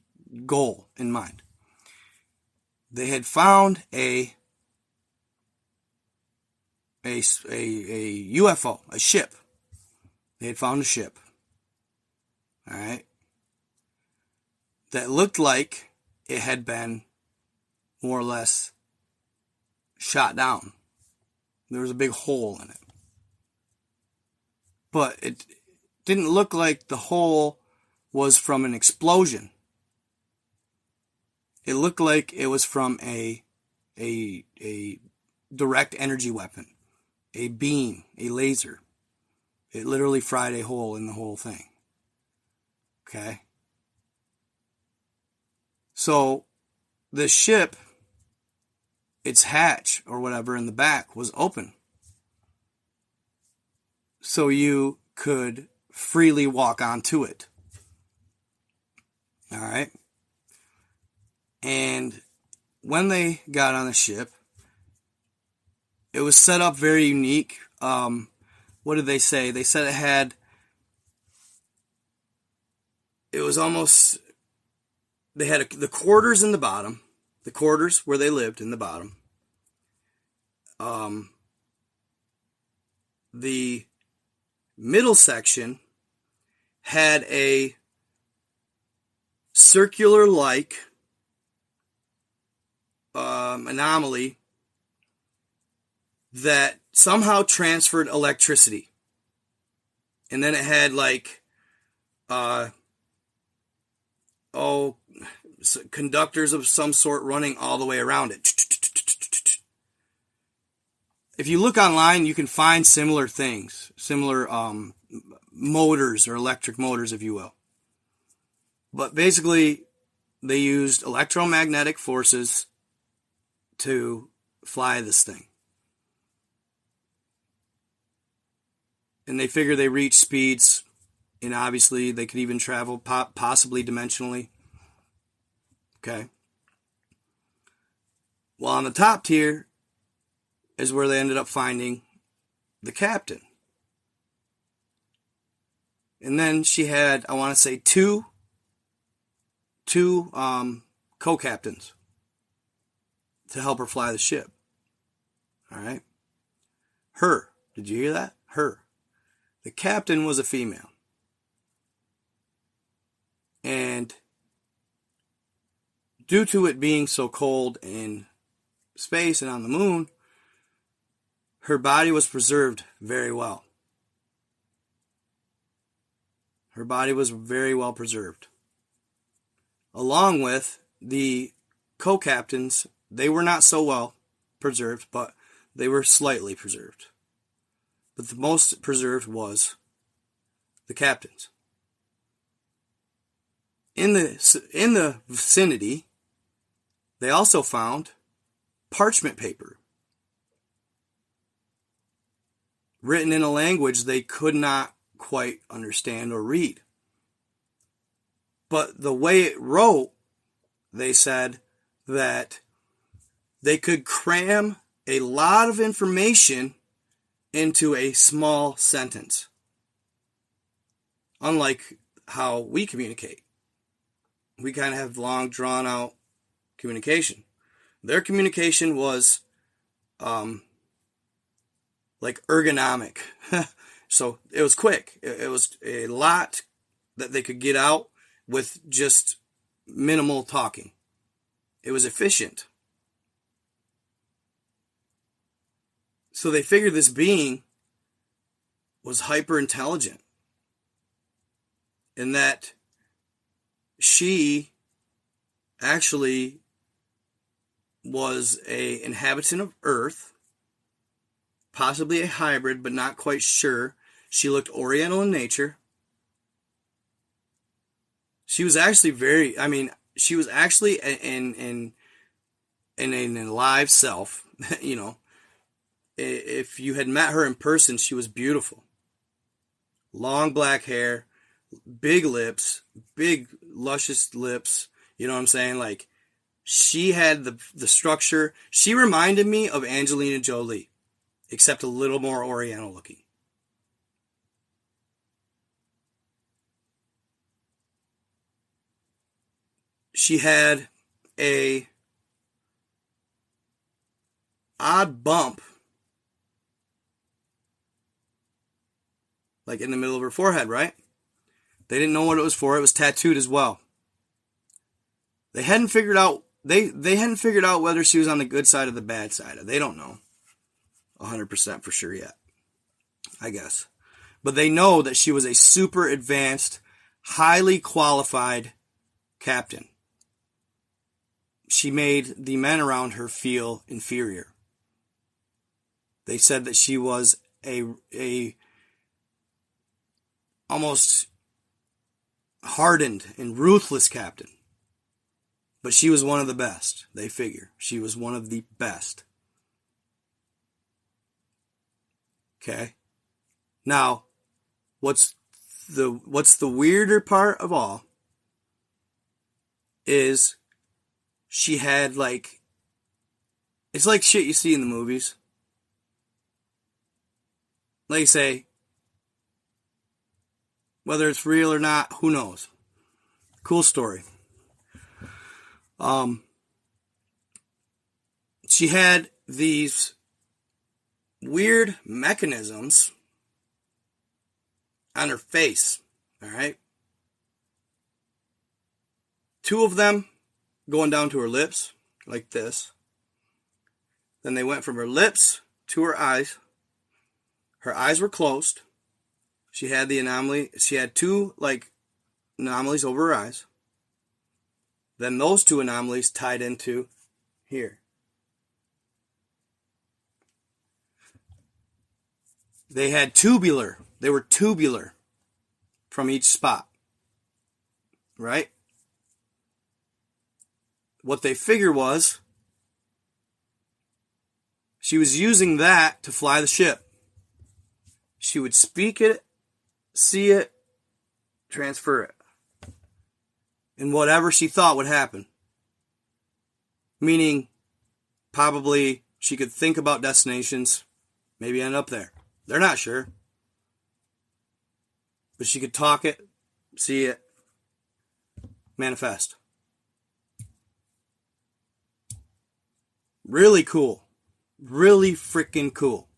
goal in mind. They had found a UFO, a ship. They had found a ship. All right. That looked like it had been more or less shot down. There was a big hole in it. But it didn't look like the hole was from an explosion. It looked like it was from a direct energy weapon, a beam, a laser. It literally fried a hole in the whole thing. Okay? So the ship, its hatch or whatever in the back was open. So you could freely walk onto it. All right? And when they got on the ship, it was set up very unique. What did they say? They said they had the quarters in the bottom, the quarters where they lived in the bottom. The middle section had a circular-like anomaly that somehow transferred electricity. And then it had conductors of some sort running all the way around it. If you look online, you can find similar things, similar motors or electric motors, if you will. But basically, they used electromagnetic forces to fly this thing. And they figure they reach speeds, and obviously they could even travel possibly dimensionally. Okay. Well, on the top tier is where they ended up finding the captain. And then she had, I want to say, two co-captains to help her fly the ship. All right. Her. Did you hear that? Her. The captain was a female. And due to it being so cold in space and on the moon, her body was preserved very well. Her body was very well preserved. Along with the co-captains, they were not so well preserved, but they were slightly preserved. But the most preserved was the captains. In the vicinity, they also found parchment paper written in a language they could not quite understand or read. But the way it wrote, they said that they could cram a lot of information into a small sentence. Unlike how we communicate. We kind of have long, drawn-out communication. Their communication was like ergonomic. So it was quick. It was a lot that they could get out with just minimal talking. It was efficient. So they figured this being was hyper intelligent, and that she actually was an inhabitant of Earth, possibly a hybrid, but not quite sure. She looked Oriental in nature. She was actually she was actually in an alive self. You know, if you had met her in person, she was beautiful. Long black hair, big lips, big luscious lips. You know what I'm saying? Like, she had the structure. She reminded me of Angelina Jolie, except a little more Oriental looking. She had a odd bump, like in the middle of her forehead, right? They didn't know what it was for. It was tattooed as well. They hadn't figured out whether she was on the good side or the bad side. They don't know 100% for sure yet, I guess. But they know that she was a super advanced, highly qualified captain. She made the men around her feel inferior. They said that she was a almost hardened and ruthless captain. But she was one of the best, they figure. She was one of the best. Okay? Now, what's the weirder part of all is she had it's like shit you see in the movies. Like I say, whether it's real or not, who knows? Cool story. She had these weird mechanisms on her face, all right? 2 of them going down to her lips, like this. Then they went from her lips to her eyes. Her eyes were closed. She had the anomaly. She had 2, anomalies over her eyes. Then those 2 anomalies tied into here. They were tubular from each spot. Right? What they figured was she was using that to fly the ship. She would speak it, see it, transfer it. And whatever she thought would happen. Meaning, probably she could think about destinations, maybe end up there. They're not sure. But she could talk it, see it, manifest. Really cool. Really freaking cool.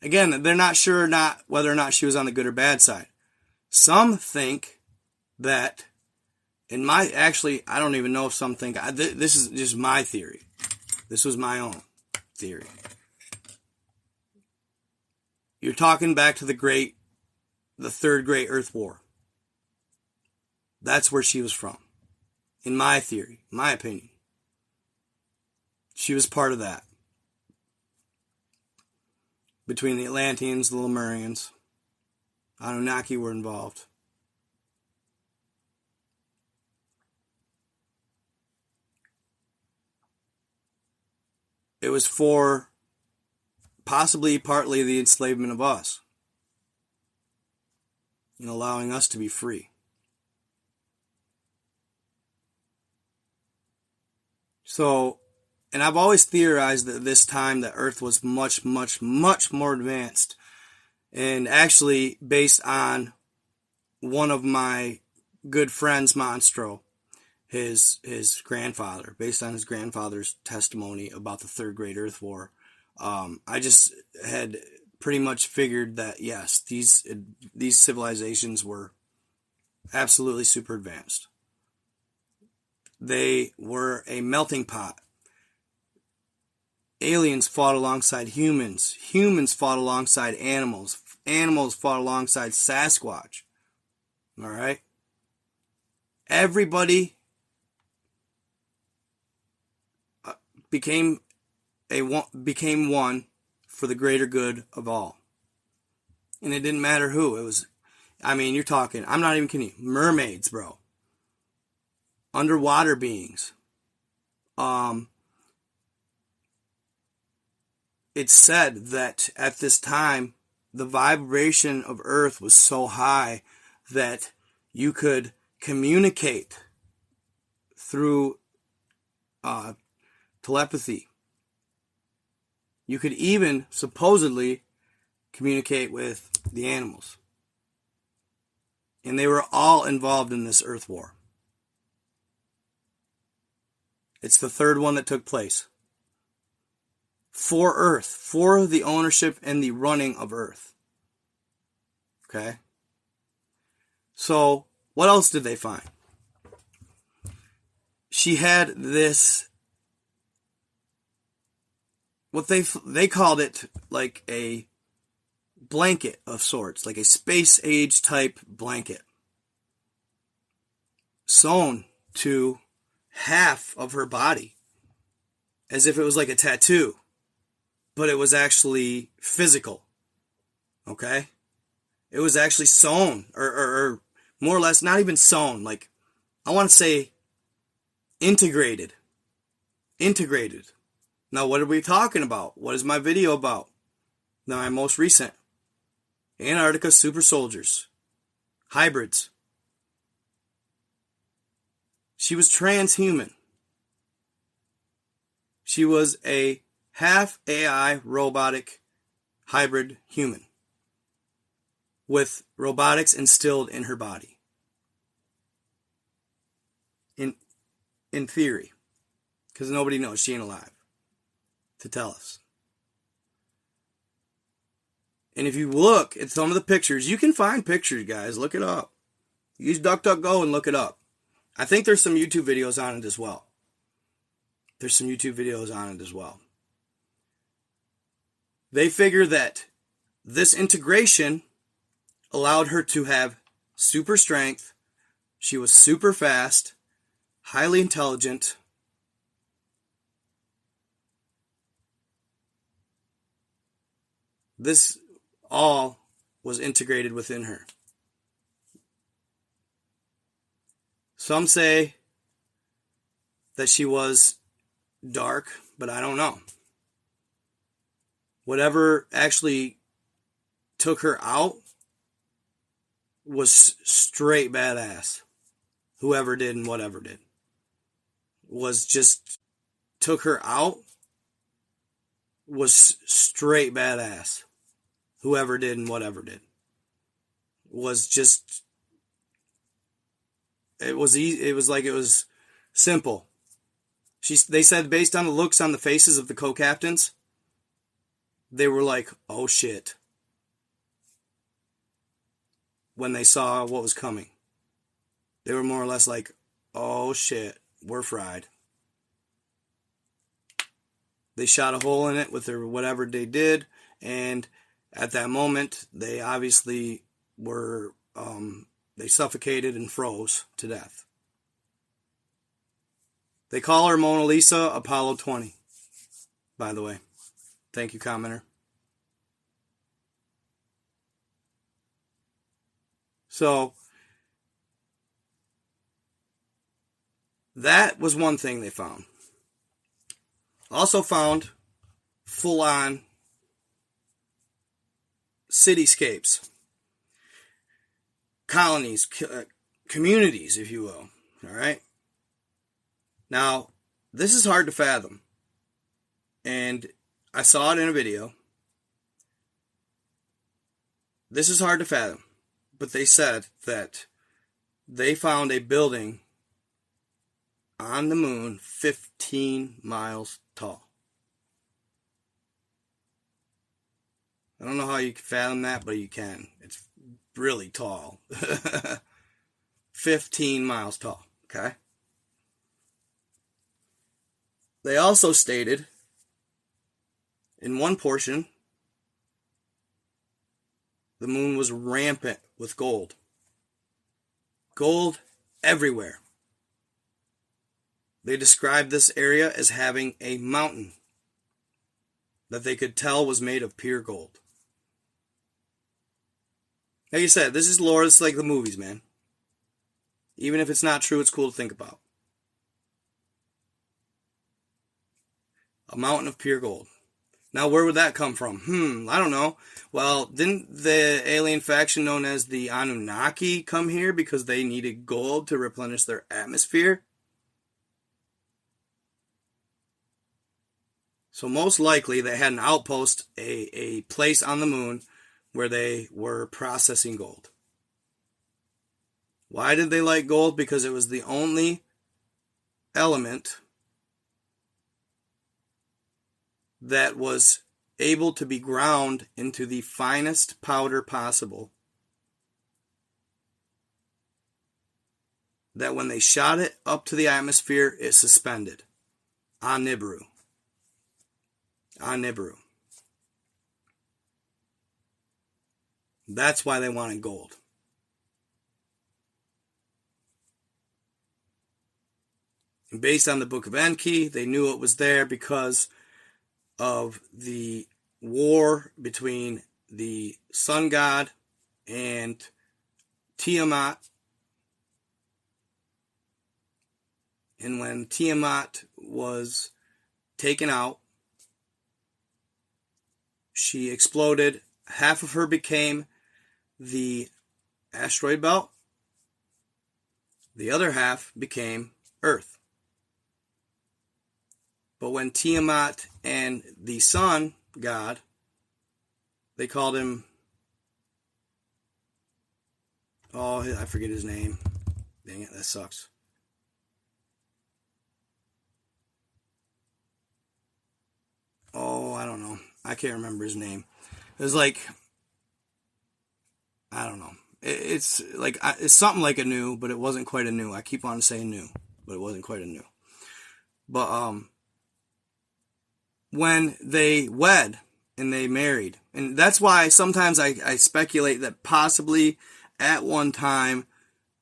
Again, they're not sure whether or not she was on the good or bad side. Some think that, I don't even know if some think, this is just my theory. This was my own theory. You're talking back to the third great Earth War. That's where she was from. In my theory, my opinion. She was part of that. Between the Atlanteans, the Lemurians, Anunnaki were involved. It was for possibly partly the enslavement of us, and allowing us to be free. So, and I've always theorized that this time the Earth was much, much, much more advanced, and actually based on one of my good friends, Monstro, his grandfather, based on his grandfather's testimony about the Third Great Earth War. I just had pretty much figured that yes, these civilizations were absolutely super advanced. They were a melting pot. Aliens fought alongside humans. Humans fought alongside animals. Animals fought alongside Sasquatch. All right? Everybody became one for the greater good of all. And it didn't matter who. It was, I mean, you're talking, I'm not even kidding you, mermaids, bro. Underwater beings. It's said that at this time, the vibration of Earth was so high that you could communicate through telepathy. You could even supposedly communicate with the animals. And they were all involved in this Earth War. It's the third one that took place. For Earth. For the ownership and the running of Earth. Okay? So, what else did they find? She had this, what they called it like a blanket of sorts, like a space age type blanket, sewn to half of her body, as if it was like a tattoo, but it was actually physical. Okay? It was actually sewn, or more or less, not even sewn, like, I want to say integrated. Integrated. Now, what are we talking about? What is my video about? Now, my most recent. Antarctica super soldiers. Hybrids. She was transhuman. She was a half AI robotic hybrid human with robotics instilled in her body. In theory. Because nobody knows. She ain't alive to tell us. And if you look at some of the pictures, you can find pictures, guys. Look it up. Use DuckDuckGo and look it up. I think there's some YouTube videos on it as well. They figure that this integration allowed her to have super strength. She was super fast, highly intelligent. This all was integrated within her. Some say that she was dark, but I don't know. Whatever actually took her out was straight badass. Whoever did and whatever did. Was just took her out was straight badass. Whoever did and whatever did. Was just, it was simple. They said based on the looks on the faces of the co-captains, they were like, oh shit, when they saw what was coming. They were more or less like, oh shit, we're fried. They shot a hole in it with their whatever they did, and At that moment, they obviously were, they suffocated and froze to death. They call her Mona Lisa Apollo 20, by the way. Thank you, commenter. So, that was one thing they found. Also found full-on cityscapes, colonies, communities, if you will. All right? Now, this is hard to fathom. And I saw it in a video. This is hard to fathom. But they said that they found a building on the moon 15 miles tall. I don't know how you can fathom that, but you can. It's really tall. 15 miles tall, okay? They also stated in one portion the moon was rampant with gold. Gold everywhere. They described this area as having a mountain that they could tell was made of pure gold. Like you said, this is lore. It's like the movies, man. Even if it's not true, it's cool to think about. A mountain of pure gold. Now, where would that come from? I don't know. Well, didn't the alien faction known as the Anunnaki come here because they needed gold to replenish their atmosphere? So most likely they had an outpost, a place on the moon where they were processing gold. Why did they like gold? Because it was the only element that was able to be ground into the finest powder possible. That when they shot it up to the atmosphere, it suspended on Nibiru. On Nibiru. That's why they wanted gold. And based on the Book of Enki, they knew it was there because of the war between the sun god and Tiamat. And when Tiamat was taken out, she exploded. Half of her became the asteroid belt. The other half became Earth. But when Tiamat and the sun god, they called him, oh, I forget his name. Dang it, that sucks. Oh, I don't know. I can't remember his name. It was like, I don't know. It's like, it's something like Anu, but it wasn't quite Anu. I keep on saying Nu, but it wasn't quite Anu. But, when they wed and they married, and that's why sometimes I speculate that possibly at one time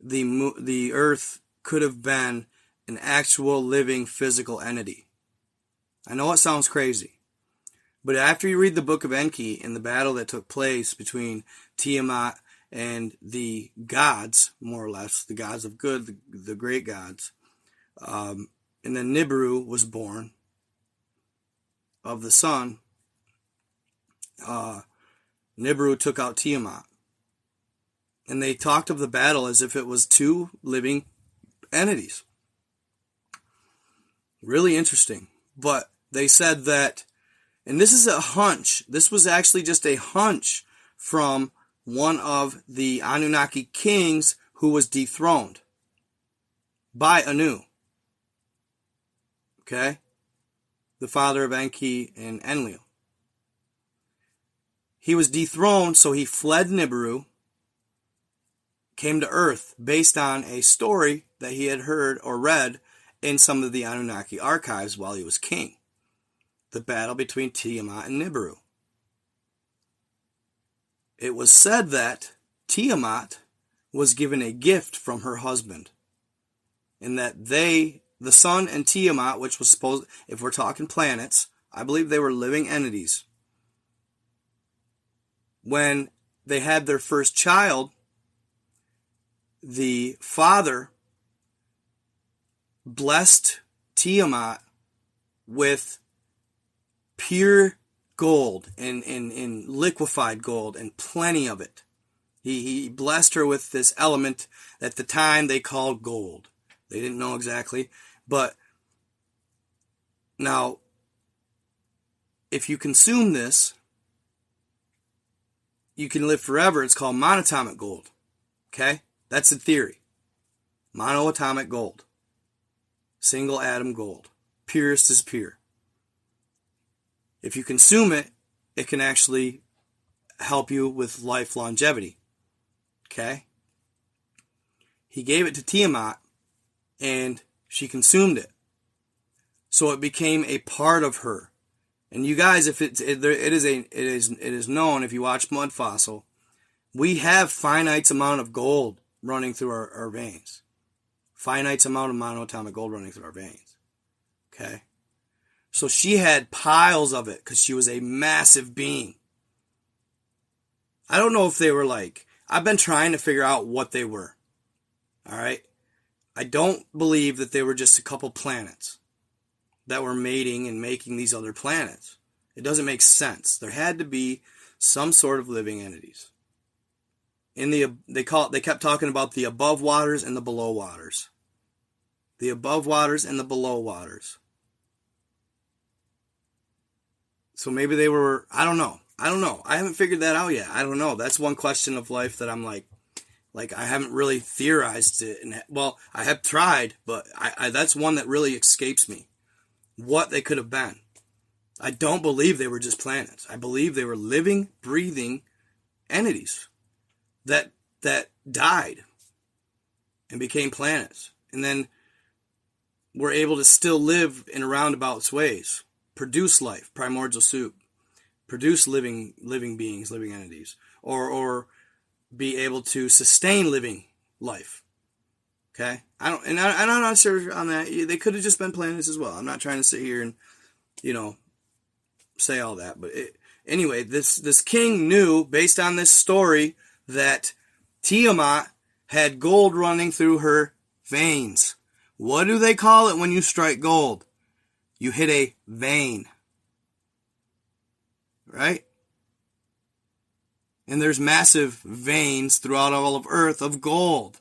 the Earth could have been an actual living physical entity. I know it sounds crazy. But after you read the Book of Enki and the battle that took place between Tiamat and the gods, more or less, the gods of good, the great gods, and then Nibiru was born of the sun, Nibiru took out Tiamat. And they talked of the battle as if it was two living entities. Really interesting. But they said that, and this is a hunch, this was actually just a hunch from one of the Anunnaki kings who was dethroned by Anu. Okay? The father of Enki and Enlil. He was dethroned, so he fled Nibiru, came to Earth based on a story that he had heard or read in some of the Anunnaki archives while he was king. The battle between Tiamat and Nibiru. it was said that Tiamat was given a gift from her husband, and that the sun and Tiamat, which was supposed, if we're talking planets, I believe they were living entities. When they had their first child, the father blessed Tiamat with pure gold and liquefied gold and plenty of it. He blessed her with this element that at the time they called gold. They didn't know exactly. But now, if you consume this, you can live forever. It's called monatomic gold. Okay? That's the theory. Monoatomic gold. Single atom gold. Purest is pure. If you consume it, it can actually help you with life longevity. Okay? He gave it to Tiamat, and she consumed it. So it became a part of her. And you guys, if it is known, if you watch Mud Fossil, we have finite amount of gold running through our veins. Finite amount of monoatomic gold running through our veins. Okay? So she had piles of it because she was a massive being. I don't know if they were like, I've been trying to figure out what they were. All right? I don't believe that they were just a couple planets that were mating and making these other planets. It doesn't make sense. There had to be some sort of living entities. They kept talking about the above waters and the below waters. The above waters and the below waters. So maybe they were, I don't know. I haven't figured that out yet. I don't know. That's one question of life that I'm like I haven't really theorized it. And, well, I have tried, but that's one that really escapes me. What they could have been. I don't believe they were just planets. I believe they were living, breathing entities that died and became planets. And then were able to still live in roundabout ways. Produce life, primordial soup. Produce living beings, living entities. Or be able to sustain living life. Okay? I'm not sure on that. They could have just been planets as well. I'm not trying to sit here and, say all that. But anyway, this king knew, based on this story, that Tiamat had gold running through her veins. What do they call it when you strike gold? You hit a vein. Right? And there's massive veins throughout all of Earth of gold.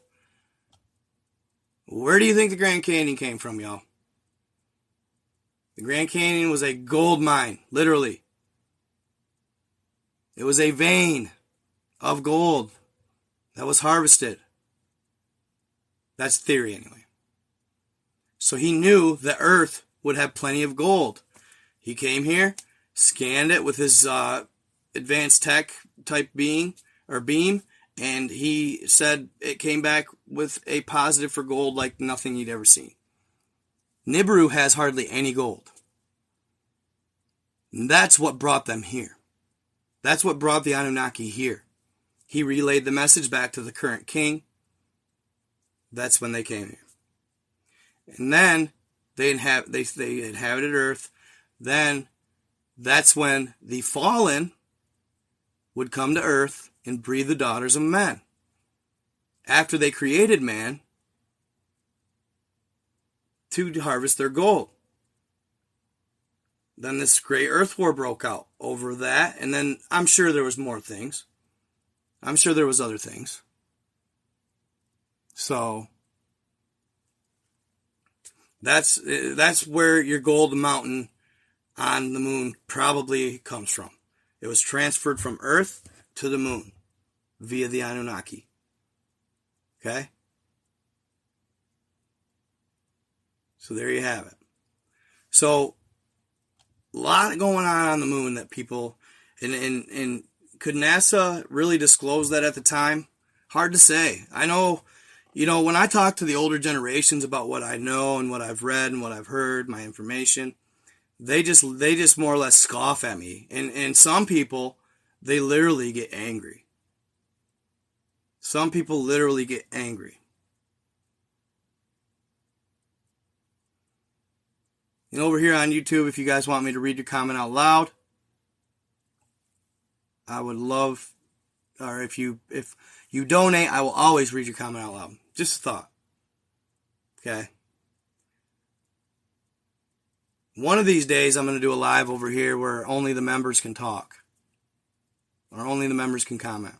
Where do you think the Grand Canyon came from, y'all? The Grand Canyon was a gold mine, literally. It was a vein of gold that was harvested. That's theory, anyway. So he knew the Earth would have plenty of gold. He came here, scanned it with his advanced tech type beam, and he said it came back with a positive for gold like nothing he'd ever seen. Nibiru has hardly any gold. And that's what brought them here. That's what brought the Anunnaki here. He relayed the message back to the current king. That's when they came here. And then they inhabited Earth. Then that's when the fallen would come to Earth and breed the daughters of men. After they created man to harvest their gold. Then this great earth war broke out over that, and then I'm sure there was more things. I'm sure there was other things. So that's where your gold mountain on the moon probably comes from. It was transferred from Earth to the moon via the Anunnaki. Okay? So there you have it. So a lot going on the moon that people, and could NASA really disclose that at the time? Hard to say. I know, when I talk to the older generations about what I know and what I've read and what I've heard, my information, they just more or less scoff at me. And some people, they literally get angry. Some people literally get angry. And over here on YouTube, if you guys want me to read your comment out loud, I would love, or if you donate, I will always read your comment out loud. Just a thought. Okay. One of these days, I'm going to do a live over here where only the members can talk. Or only the members can comment.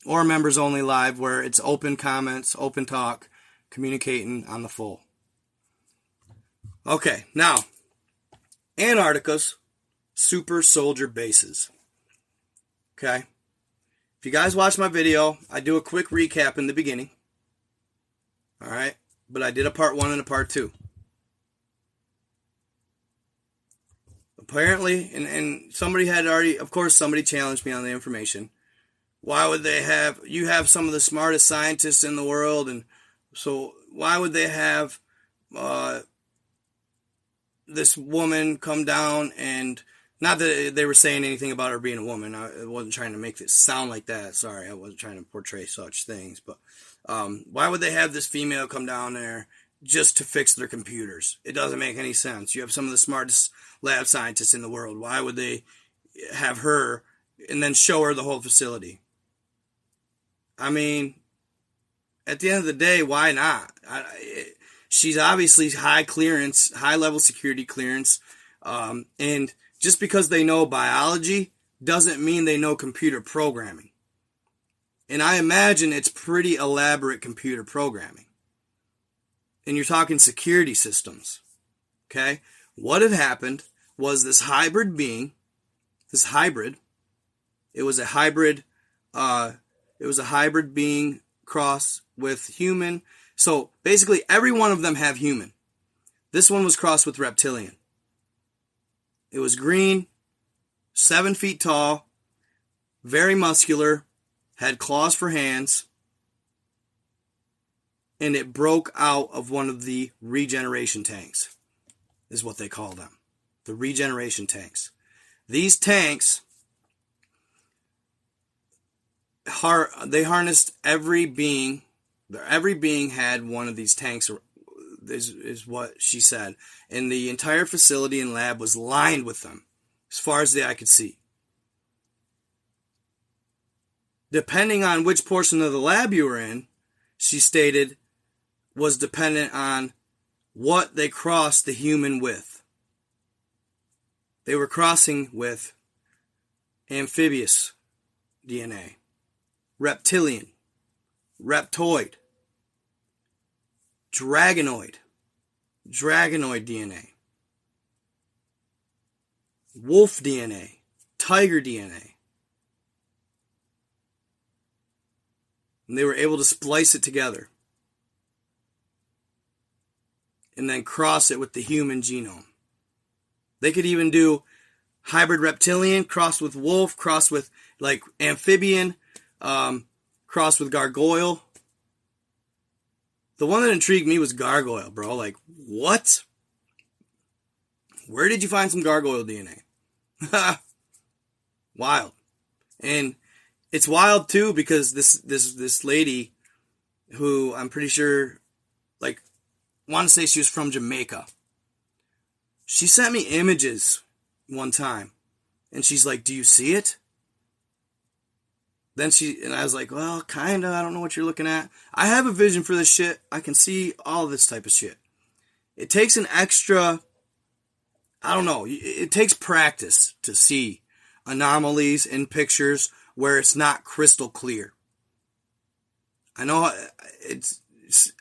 Or members only live where it's open comments, open talk, communicating on the full. Okay, now, Antarctica's super soldier bases. Okay? If you guys watch my video, I do a quick recap in the beginning. Alright? But I did a part 1 and a part 2. Apparently, and somebody had already, of course, somebody challenged me on the information. Why would they have, you have some of the smartest scientists in the world, and so why would they have this woman come down and, not that they were saying anything about her being a woman. I wasn't trying to make it sound like that. Sorry, I wasn't trying to portray such things. But why would they have this female come down there just to fix their computers? It doesn't make any sense. You have some of the smartest lab scientists in the world. Why would they have her and then show her the whole facility? I mean, at the end of the day, why not? She's obviously high clearance, high level security clearance, and just because they know biology doesn't mean they know computer programming. And I imagine it's pretty elaborate computer programming. And you're talking security systems. Okay? What had happened was this hybrid being, it was a hybrid being crossed with human. So basically every one of them have human. This one was crossed with reptilian. It was green, 7 feet tall, very muscular, had claws for hands, and it broke out of one of the regeneration tanks, is what they call them. The regeneration tanks. These tanks, they harnessed every being. Every being had one of these tanks, is what she said. And the entire facility and lab was lined with them, as far as the eye could see. Depending on which portion of the lab you were in, she stated, was dependent on what they crossed the human with. They were crossing with amphibious DNA, reptilian, reptoid, dragonoid DNA, wolf DNA, tiger DNA. And they were able to splice it together and then cross it with the human genome. They could even do hybrid reptilian, crossed with wolf, crossed with like amphibian, crossed with gargoyle. The one that intrigued me was gargoyle, bro. Like, what? Where did you find some gargoyle DNA? Wild. And it's wild too because this lady, who I'm pretty sure, like, want to say she was from Jamaica. She sent me images one time, and she's like, "Do you see it?" And I was like, "Well, kinda. I don't know what you're looking at." I have a vision for this shit. I can see all this type of shit. It takes an extra, I don't know. It takes practice to see anomalies in pictures where it's not crystal clear. I know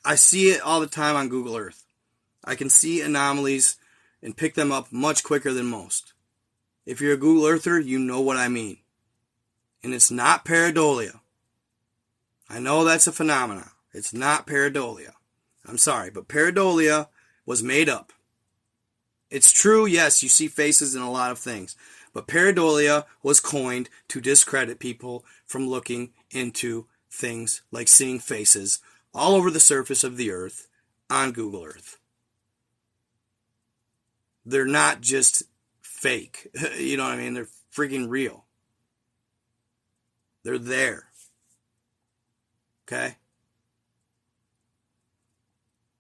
I see it all the time on Google Earth. I can see anomalies and pick them up much quicker than most. If you're a Google Earther, you know what I mean. And it's not pareidolia. I know that's a phenomenon. It's not pareidolia. I'm sorry, but pareidolia was made up. It's true, yes, you see faces in a lot of things. But pareidolia was coined to discredit people from looking into things like seeing faces all over the surface of the earth on Google Earth. They're not just fake. You know what I mean? They're freaking real. They're there. Okay?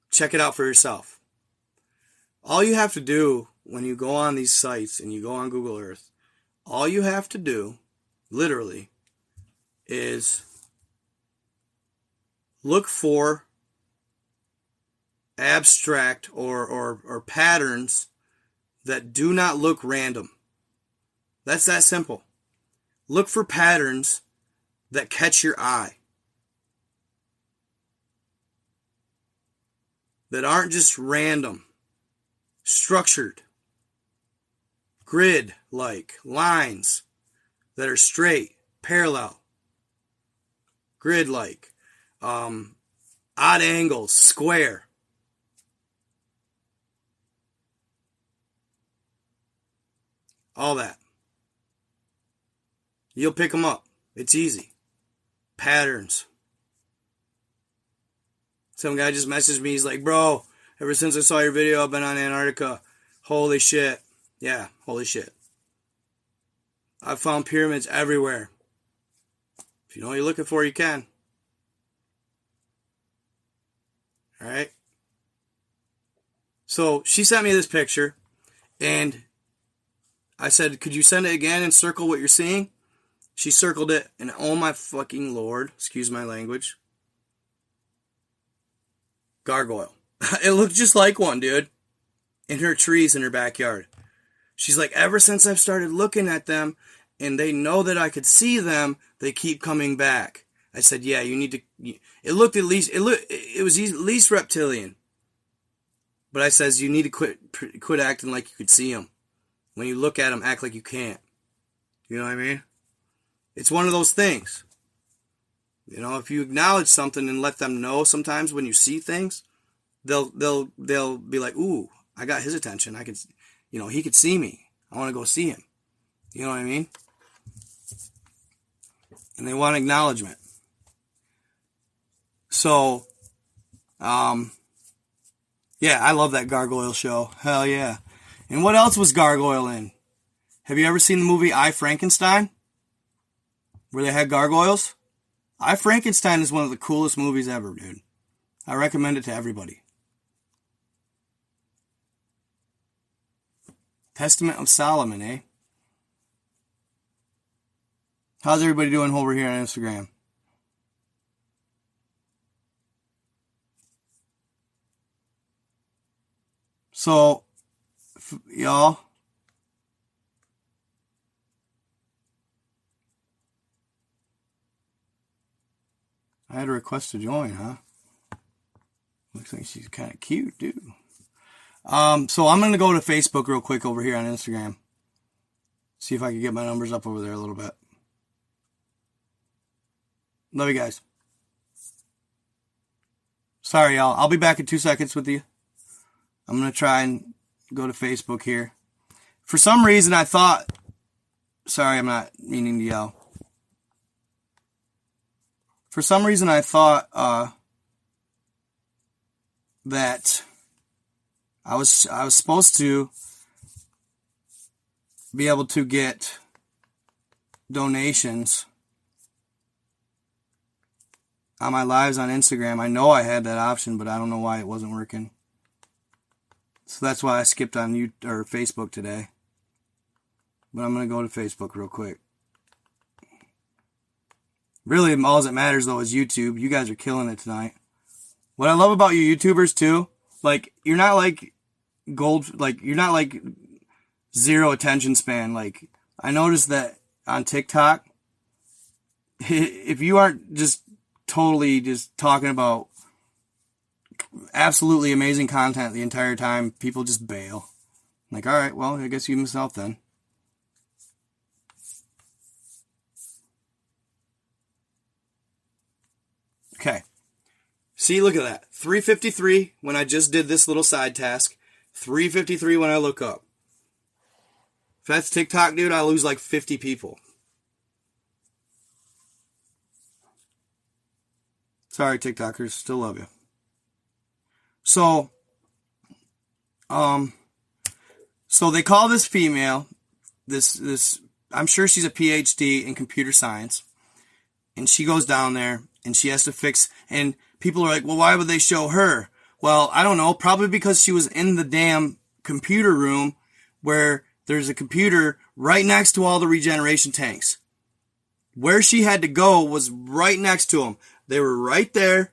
Check it out for yourself. All you have to do when you go on these sites and you go on Google Earth, all you have to do, literally, is look for abstract or patterns that do not look random. That's that simple. Look for patterns that catch your eye. That aren't just random. Structured. Grid-like lines that are straight, parallel. Grid-like. Odd angles, square. All that. You'll pick them up. It's easy. Patterns. Some guy just messaged me. He's like, bro, ever since I saw your video, I've been on Antarctica. Holy shit. Yeah, holy shit. I've found pyramids everywhere. If you know what you're looking for, you can. Alright? So, she sent me this picture, and I said, could you send it again and circle what you're seeing? She circled it, and oh my fucking lord, excuse my language, gargoyle. It looked just like one, dude, in her trees in her backyard. She's like, ever since I've started looking at them, and they know that I could see them, they keep coming back. I said, yeah, you need to, it was at least reptilian. But I says, you need to quit acting like you could see them. When you look at them, act like you can't. You know what I mean? It's one of those things. You know, if you acknowledge something and let them know sometimes when you see things, they'll be like, ooh, I got his attention. I could, he could see me. I want to go see him. You know what I mean? And they want acknowledgement. So, yeah, I love that gargoyle show. Hell yeah. And what else was gargoyle in? Have you ever seen the movie I, Frankenstein? Where they had gargoyles? I, Frankenstein is one of the coolest movies ever, dude. I recommend it to everybody. Testament of Solomon, eh? How's everybody doing over here on Instagram? So, y'all, I had a request to join, huh? Looks like she's kind of cute, dude. So I'm going to go to Facebook real quick over here on Instagram. See if I can get my numbers up over there a little bit. Love you guys. Sorry, y'all. I'll be back in 2 seconds with you. I'm going to try and go to Facebook here. For some reason, I thought... Sorry, I'm not meaning to yell. For some reason, I thought that I was supposed to be able to get donations on my lives on Instagram. I know I had that option, but I don't know why it wasn't working. So that's why I skipped on Facebook today. But I'm going to go to Facebook real quick. Really, all that matters, though, is YouTube. You guys are killing it tonight. What I love about you YouTubers, too, like, you're not like you're not like zero attention span. Like, I noticed that on TikTok, if you aren't just totally just talking about absolutely amazing content the entire time, people just bail. Like, all right, well, I guess you missed out then. Okay. See, look at that. 353 when I just did this little side task. 353 when I look up. If that's TikTok, dude, I lose like 50 people. Sorry, TikTokers. Still love you. So they call this female, this, I'm sure she's a PhD in computer science. And she goes down there and she has to fix, and people are like, well, why would they show her? Well, I don't know, probably because she was in the damn computer room where there's a computer right next to all the regeneration tanks. Where she had to go was right next to them. They were right there,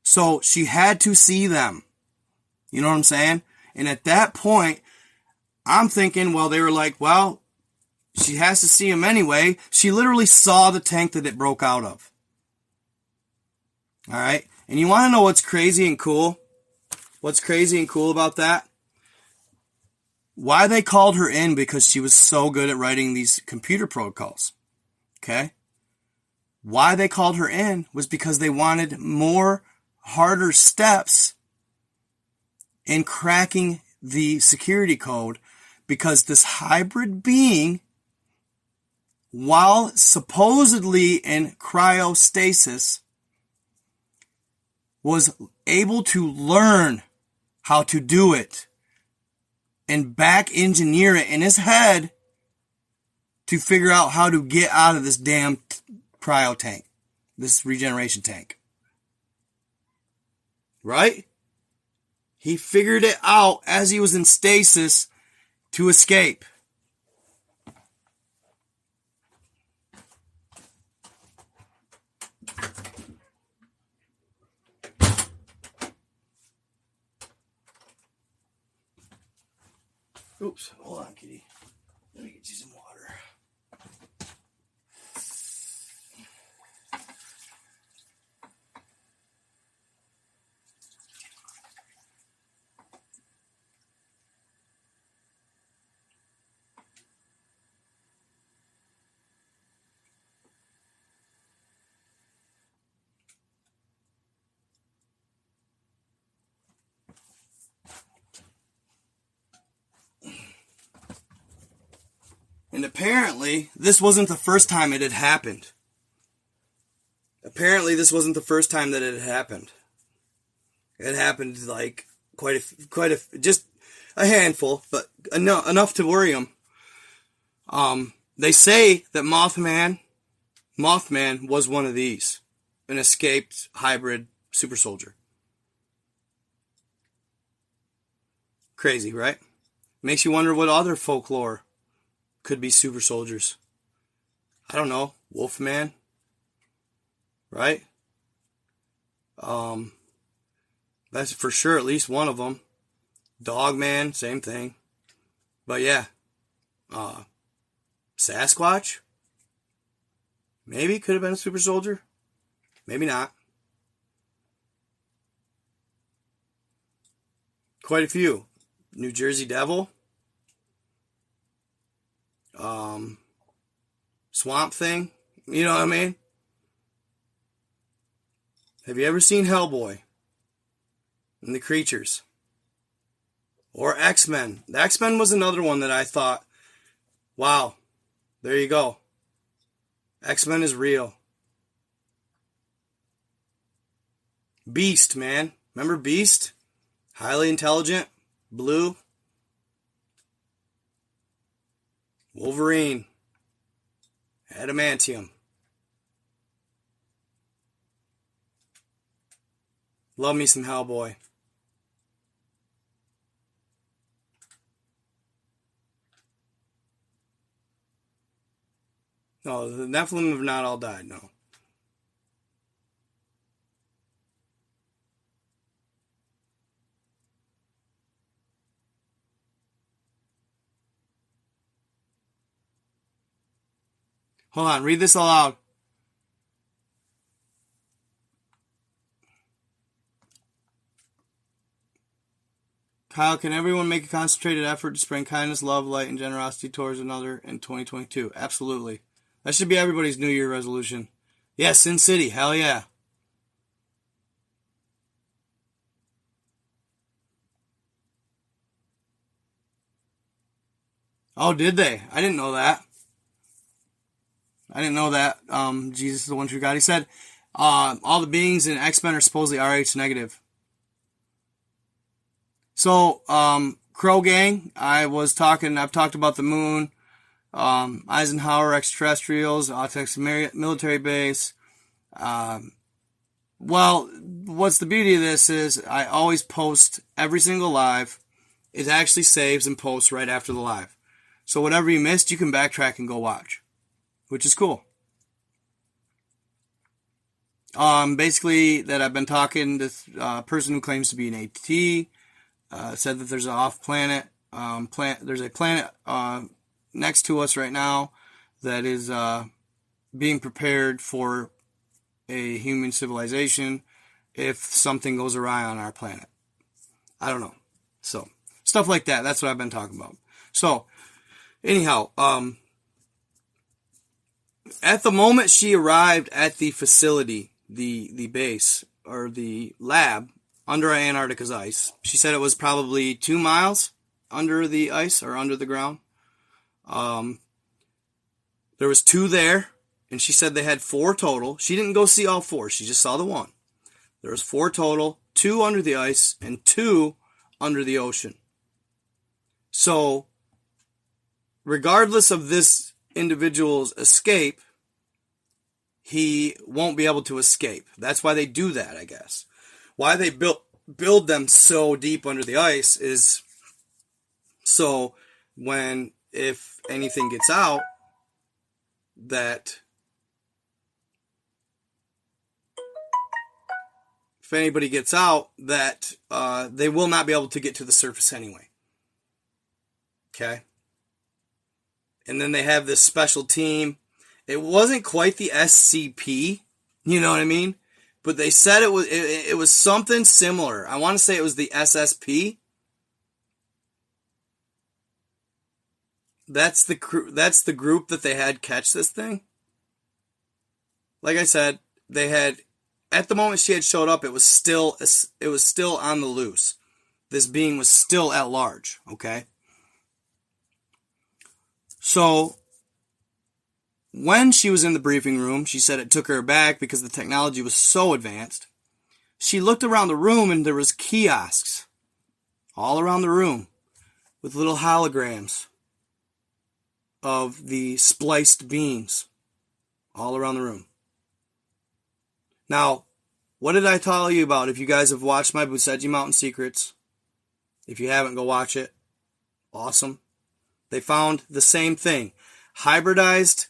so she had to see them. You know what I'm saying? And at that point, I'm thinking, well, they were like, well, she has to see him anyway. She literally saw the tank that it broke out of. All right? And you want to know what's crazy and cool? What's crazy and cool about that? Why they called her in? Because she was so good at writing these computer protocols. Okay? Why they called her in was because they wanted more harder steps in cracking the security code, because this hybrid being, while supposedly in cryostasis, was able to learn how to do it and back engineer it in his head to figure out how to get out of this damn cryo tank, this regeneration tank. Right? He figured it out as he was in stasis to escape. Oops, hold on, kitty. Let me get you some water. And apparently, this wasn't the first time it had happened. Apparently, this wasn't the first time that it had happened. It happened like just a handful, but enough to worry him. They say that Mothman was one of these, an escaped hybrid super soldier. Crazy, right? Makes you wonder what other folklore could be super soldiers. I don't know. Wolfman, right? That's for sure at least one of them. Dogman, same thing. But yeah, Sasquatch, maybe could have been a super soldier, maybe not. Quite a few. New Jersey Devil, Swamp Thing, you know what I mean? Have you ever seen Hellboy and the Creatures? Or X-Men? The X-Men was another one that I thought, wow, there you go. X-Men is real. Beast, man. Remember Beast? Highly intelligent, blue. Wolverine. Adamantium. Love me some Hellboy. No, the Nephilim have not all died, no. Hold on, read this aloud. Kyle, can everyone make a concentrated effort to spread kindness, love, light, and generosity towards another in 2022? Absolutely. That should be everybody's New Year resolution. Yes, Sin City. Hell yeah. Oh, did they? I didn't know that. I didn't know that. Jesus is the one true God. He said, all the beings in X-Men are supposedly RH negative. So, Crow Gang, I've talked about the moon, Eisenhower extraterrestrials, Autox military base, Well, what's the beauty of this is I always post every single live. It actually saves and posts right after the live. So whatever you missed, you can backtrack and go watch, which is cool. Basically, that I've been talking to a person who claims to be an AT, said that there's an off-planet, there's a planet next to us right now that is being prepared for a human civilization if something goes awry on our planet. I don't know. So, stuff like that. That's what I've been talking about. So, anyhow, at the moment she arrived at the facility, the base, or the lab, under Antarctica's ice, she said it was probably 2 miles under the ice, or under the ground. There was 2 there, and she said they had 4 total. She didn't go see all 4. She just saw the 1. There was 4 total, 2 under the ice, and 2 under the ocean. So, regardless of this individual's escape, he won't be able to escape. That's why they do that, I guess. Why they build them so deep under the ice is so if anything gets out, that if anybody gets out, that they will not be able to get to the surface anyway. Okay? And then they have this special team. It wasn't quite the SCP, you know what I mean? But they said it was something similar. I want to say it was the SSP. That's the group that they had catch this thing. Like I said, they had, at the moment she had showed up, it was still on the loose. This being was still at large, okay? So, when she was in the briefing room, she said it took her aback because the technology was so advanced. She looked around the room and there was kiosks all around the room with little holograms of the spliced beings all around the room. Now, what did I tell you about? If you guys have watched my Buseji Mountain Secrets, if you haven't, go watch it. Awesome. They found the same thing. Hybridized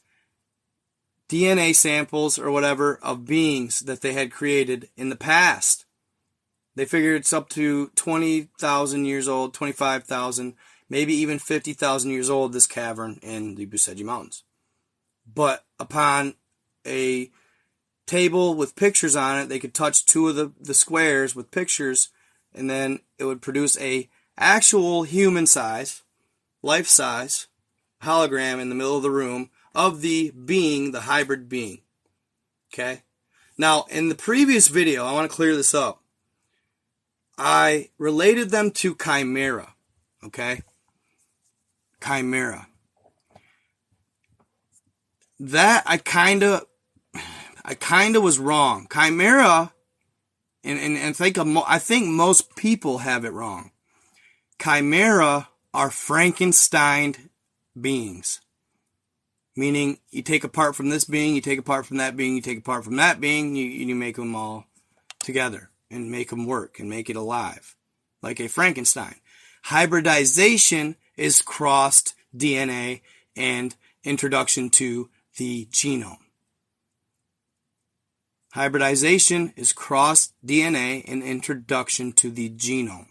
DNA samples or whatever of beings that they had created in the past. They figured it's up to 20,000 years old, 25,000, maybe even 50,000 years old, this cavern in the Buseji Mountains. But upon a table with pictures on it, they could touch 2 of the squares with pictures, and then it would produce a actual human size, life size hologram in the middle of the room of the being, the hybrid being. Okay? Now, in the previous video, I want to clear this up. I related them to chimera. Okay? Chimera. That I kind of was wrong. Chimera, and I think most people have it wrong. Chimera are Frankenstein beings. Meaning, you take apart from this being, you take apart from that being, you take apart from that being, you make them all together and make them work and make it alive. Like a Frankenstein. Hybridization is crossed DNA and introduction to the genome. Hybridization is crossed DNA and introduction to the genome.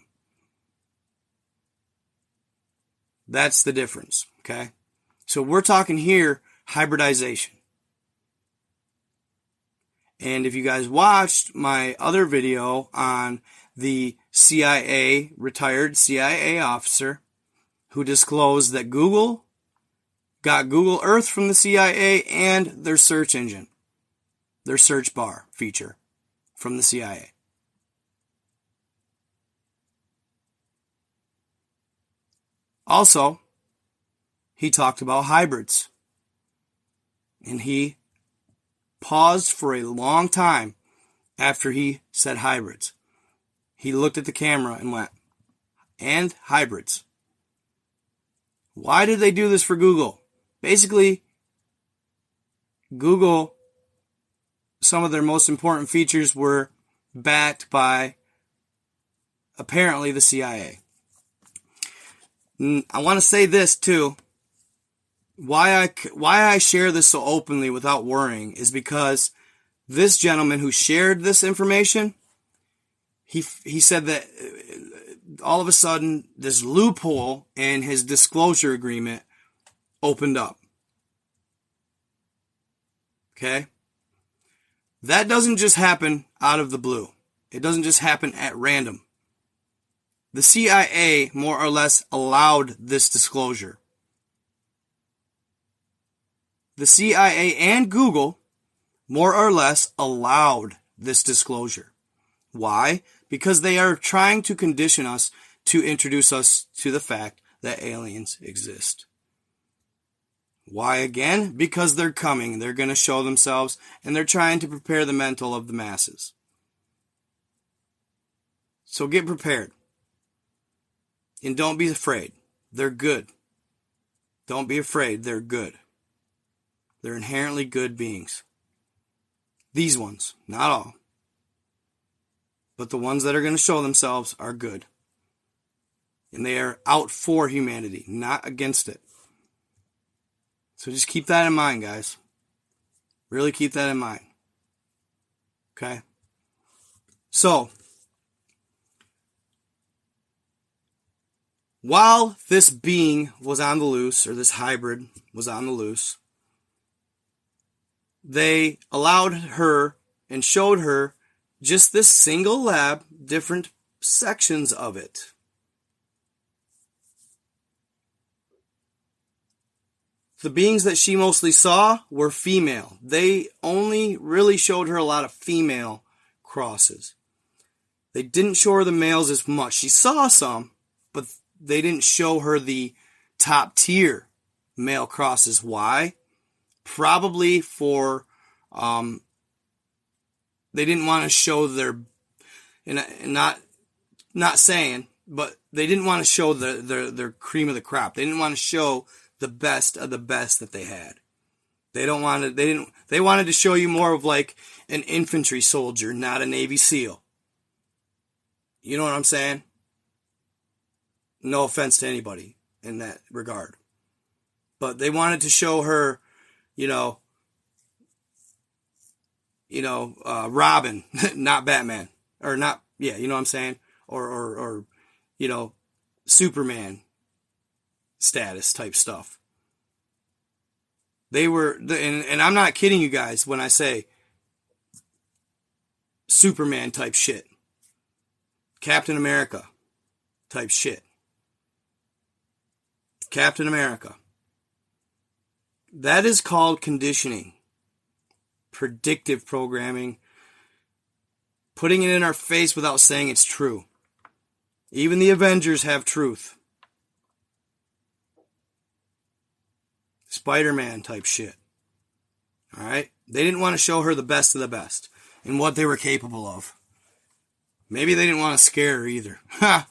That's the difference, okay? So we're talking here hybridization. And if you guys watched my other video on the CIA, retired CIA officer, who disclosed that Google got Google Earth from the CIA and their search engine, their search bar feature from the CIA. Also, he talked about hybrids. And he paused for a long time after he said hybrids. He looked at the camera and went, and hybrids. Why did they do this for Google? Basically, Google some of their most important features were backed by, apparently, the CIA. I want to say this too. Why I share this so openly without worrying is because this gentleman who shared this information, he said that all of a sudden this loophole in his disclosure agreement opened up. Okay? That doesn't just happen out of the blue. It doesn't just happen at random. The CIA more or less allowed this disclosure. The CIA and Google more or less allowed this disclosure. Why? Because they are trying to condition us to introduce us to the fact that aliens exist. Why again? Because they're coming. They're going to show themselves, and they're trying to prepare the mental of the masses. So get prepared. And don't be afraid. They're good. Don't be afraid. They're good. They're inherently good beings. These ones, not all. But the ones that are going to show themselves are good. And they are out for humanity, not against it. So just keep that in mind, guys. Really keep that in mind. Okay? So, while this being was on the loose, or this hybrid was on the loose, they allowed her and showed her just this single lab, different sections of it. The beings that she mostly saw were female. They only really showed her a lot of female crosses. They didn't show her the males as much. She saw some, but they didn't show her the top tier male crosses. Why? Probably for, they didn't want to show their, and not saying, but they didn't want to show their cream of the crop. They didn't want to show the best of the best that they had. They wanted to show you more of like an infantry soldier, not a Navy SEAL. You know what I'm saying? No offense to anybody in that regard. But they wanted to show her, Robin, not Batman, or not, yeah, you know what I'm saying? Or Superman status type stuff. They were, and I'm not kidding you guys when I say Superman type shit. Captain America type shit. Captain America. That is called conditioning. Predictive programming. Putting it in our face without saying it's true. Even the Avengers have truth. Spider-Man type shit. Alright? They didn't want to show her the best of the best and what they were capable of. Maybe they didn't want to scare her either. Ha!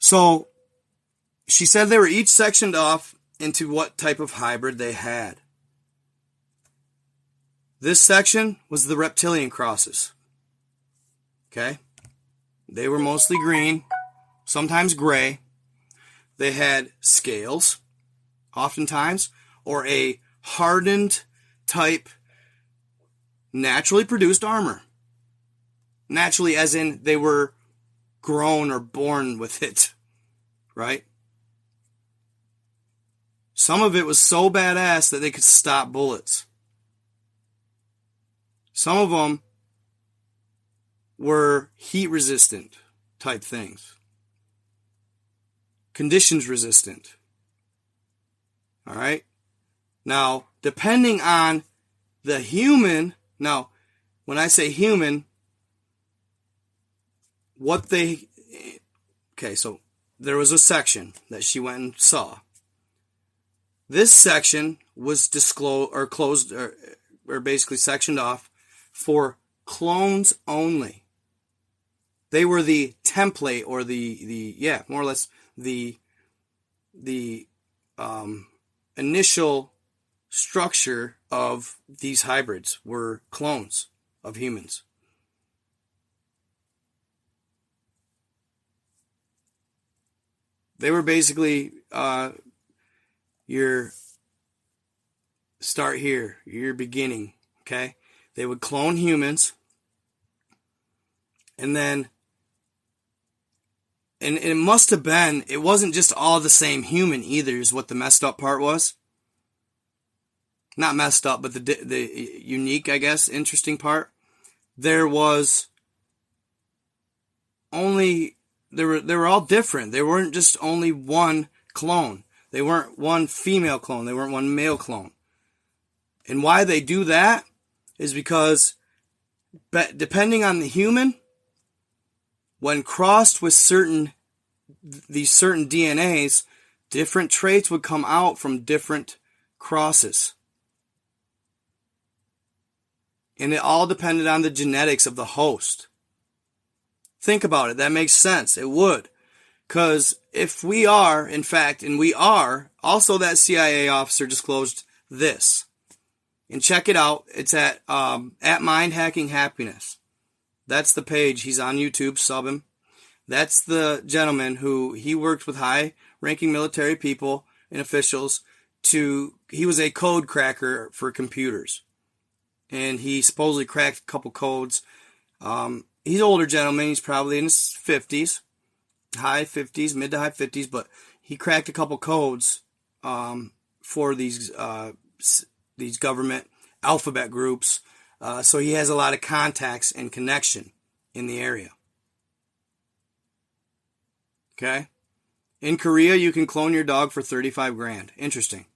So, she said they were each sectioned off into what type of hybrid they had. This section was the reptilian crosses. Okay? They were mostly green, sometimes gray. They had scales, oftentimes, or a hardened type naturally produced armor. Naturally, as in they were grown or born with it, right? Some of it was so badass that they could stop bullets. Some of them were heat resistant type things. Conditions resistant. All right? Now, depending on the human, now, when I say human, okay, so there was a section that she went and saw. This section was disclosed or closed or basically sectioned off for clones only. They were the template or more or less the initial structure of these hybrids were clones of humans. They were basically your start here, your beginning, okay? They would clone humans, and then, and it must have been, it wasn't just all the same human either, is what the messed up part was. Not messed up, but the unique, I guess, interesting part. There was only, they were all different. They weren't just only one clone. They weren't one female clone. They weren't one male clone. And why they do that is because, depending on the human, when crossed with these certain DNAs, different traits would come out from different crosses. And it all depended on the genetics of the host. Think about it. That makes sense. It would. Because if we are, in fact, and we are, also that CIA officer disclosed this. And check it out. It's at Mind Hacking Happiness. That's the page. He's on YouTube. Sub him. That's the gentleman who he worked with high-ranking military people and officials he was a code cracker for computers. And he supposedly cracked a couple codes. He's an older gentleman. He's probably in his 50s. High 50s, mid to high 50s. But he cracked a couple codes for these government alphabet groups. So he has a lot of contacts and connection in the area. Okay? In Korea, you can clone your dog for 35 grand. Interesting.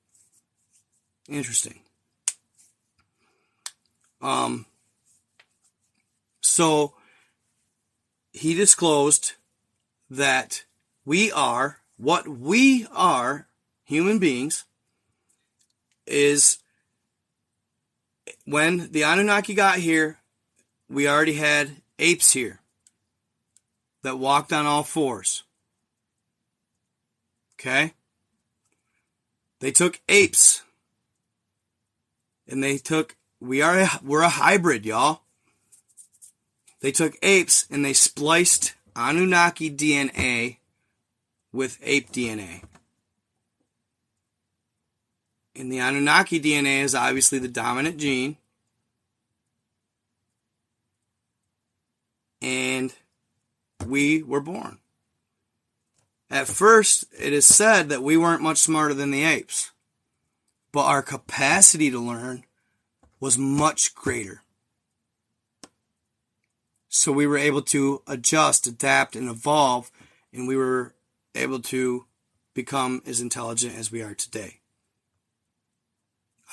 So he disclosed that what we are, human beings, is when the Anunnaki got here, we already had apes here that walked on all fours. Okay? They took apes. And we're a hybrid, y'all. They took apes and they spliced Anunnaki DNA with ape DNA. And the Anunnaki DNA is obviously the dominant gene. And we were born. At first, it is said that we weren't much smarter than the apes. But our capacity to learn was much greater. So we were able to adjust, adapt, and evolve, and we were able to become as intelligent as we are today.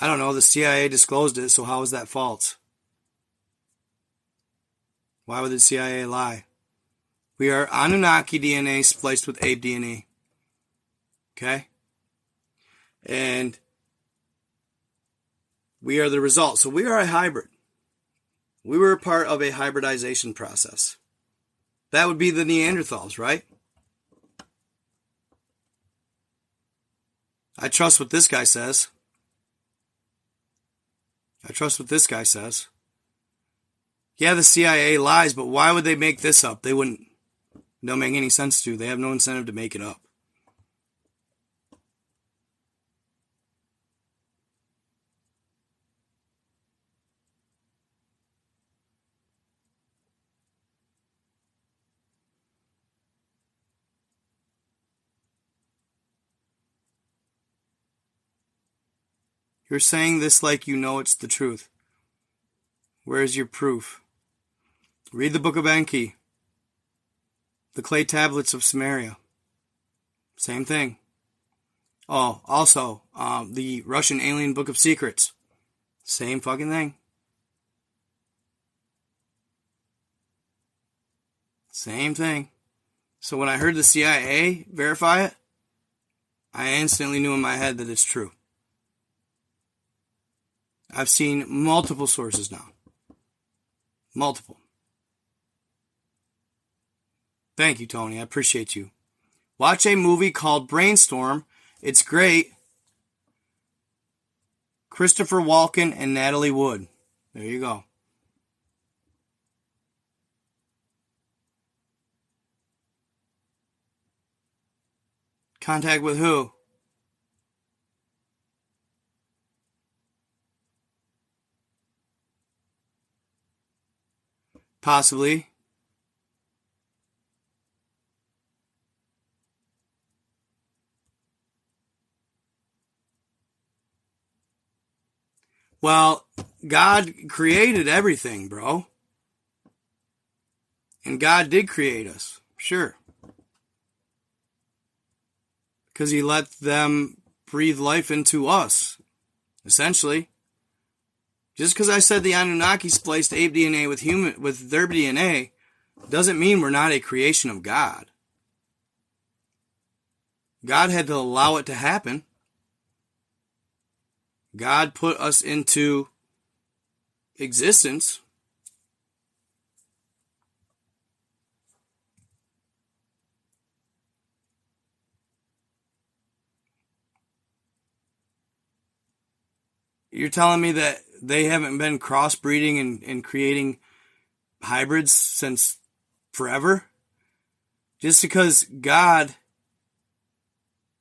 I don't know, the CIA disclosed it, so how is that false? Why would the CIA lie? We are Anunnaki DNA spliced with ape DNA. Okay? And we are the result. So we are a hybrid. We were a part of a hybridization process. That would be the Neanderthals, right? I trust what this guy says. Yeah, the CIA lies, but why would they make this up? They wouldn't. It don't make any sense to. They have no incentive to make it up. You're saying this like you know it's the truth. Where's your proof? Read the Book of Enki. The clay tablets of Samaria. Same thing. Oh, also, the Russian alien Book of Secrets. Same fucking thing. Same thing. So when I heard the CIA verify it, I instantly knew in my head that it's true. I've seen multiple sources now. Multiple. Thank you, Tony. I appreciate you. Watch a movie called Brainstorm. It's great. Christopher Walken and Natalie Wood. There you go. Contact with who? Possibly. Well, God created everything, bro. And God did create us. Sure. Because he let them breathe life into us, essentially. Just because I said the Anunnaki spliced ape DNA with their DNA doesn't mean we're not a creation of God. God had to allow it to happen. God put us into existence. You're telling me that they haven't been crossbreeding and creating hybrids since forever? Just because God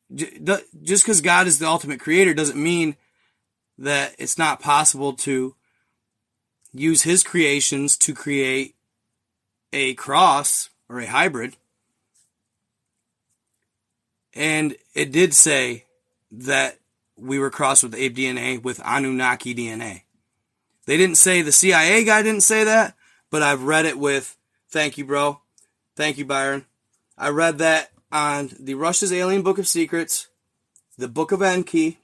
is the ultimate creator doesn't mean that it's not possible to use his creations to create a cross or a hybrid. And it did say that we were crossed with ape DNA with Anunnaki DNA. They didn't say, the CIA guy didn't say that, but I've read it with, thank you, bro. Thank you, Byron. I read that on the Russia's Alien Book of Secrets, the Book of Enki,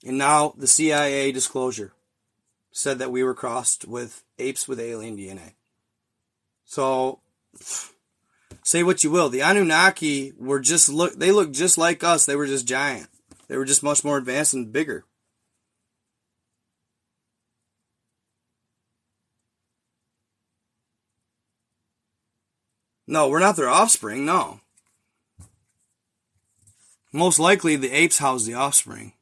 and now the CIA disclosure said that we were crossed with apes with alien DNA. So, say what you will. The Anunnaki they looked just like us. They were just giant. They were just much more advanced and bigger. No, we're not their offspring, no. Most likely the apes housed the offspring.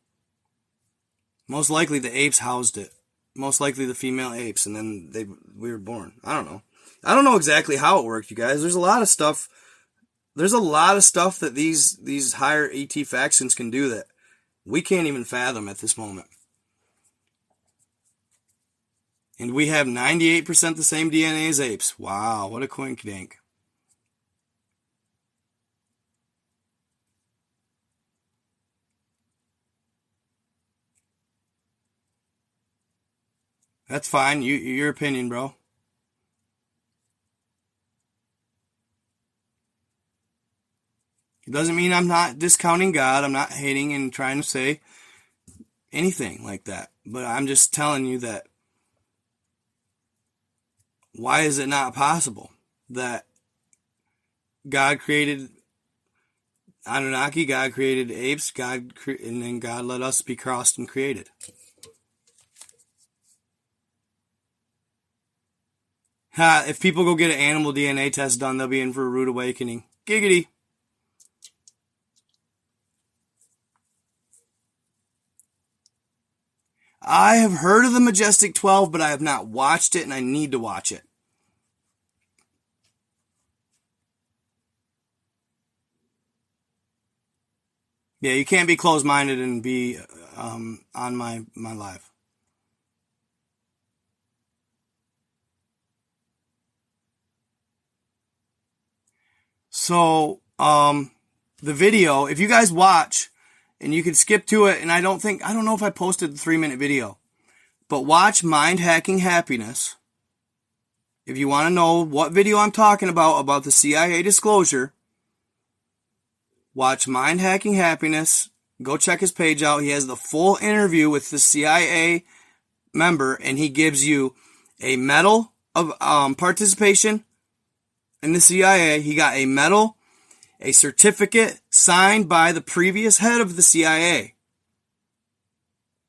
Most likely the apes housed it. Most likely the female apes, and then we were born. I don't know. I don't know exactly how it worked, you guys. There's a lot of stuff that these higher ET factions can do that we can't even fathom at this moment. And we have 98% the same DNA as apes. Wow, what a coinkydink. That's fine. Your opinion, bro. It doesn't mean I'm not discounting God. I'm not hating and trying to say anything like that. But I'm just telling you that why is it not possible that God created Anunnaki, God created apes, and then God let us be crossed and created? If people go get an animal DNA test done, they'll be in for a rude awakening. Giggity. I have heard of the Majestic 12, but I have not watched it, and I need to watch it. Yeah, you can't be closed-minded and be on my live. So, the video, if you guys watch, and you can skip to it, and I don't know if I posted the 3-minute video, but watch Mind Hacking Happiness. If you want to know what video I'm talking about the CIA disclosure, watch Mind Hacking Happiness. Go check his page out. He has the full interview with the CIA member, and he gives you a medal of participation in the CIA. He got a medal, a certificate signed by the previous head of the CIA.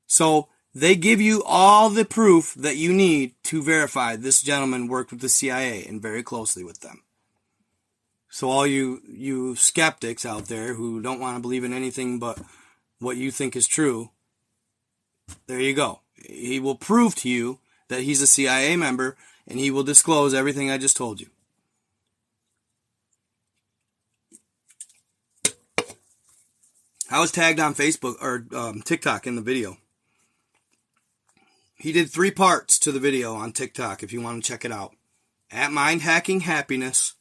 So they give you all the proof that you need to verify this gentleman worked with the CIA and very closely with them. So all you skeptics out there who don't want to believe in anything but what you think is true, There you go. He will prove to you that he's a CIA member, and he will disclose everything I just told you. I was tagged on Facebook or TikTok in the video. He did 3 parts to the video on TikTok if you want to check it out. At Mind Hacking Happiness.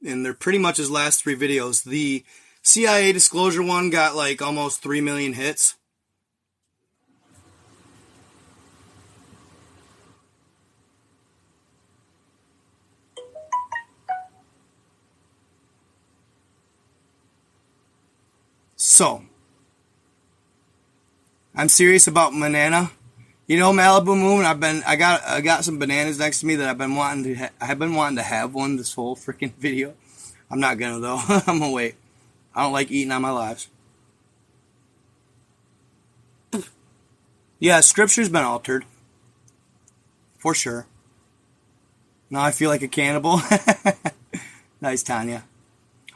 And they're pretty much his last 3 videos. The CIA disclosure one got like almost 3 million hits. So, I'm serious about banana. You know, Malibu Moon. I got some bananas next to me that I've been wanting to have one this whole freaking video. I'm not gonna though. I'm gonna wait. I don't like eating on my lives. Yeah, scripture's been altered for sure. Now I feel like a cannibal. Nice, Tanya.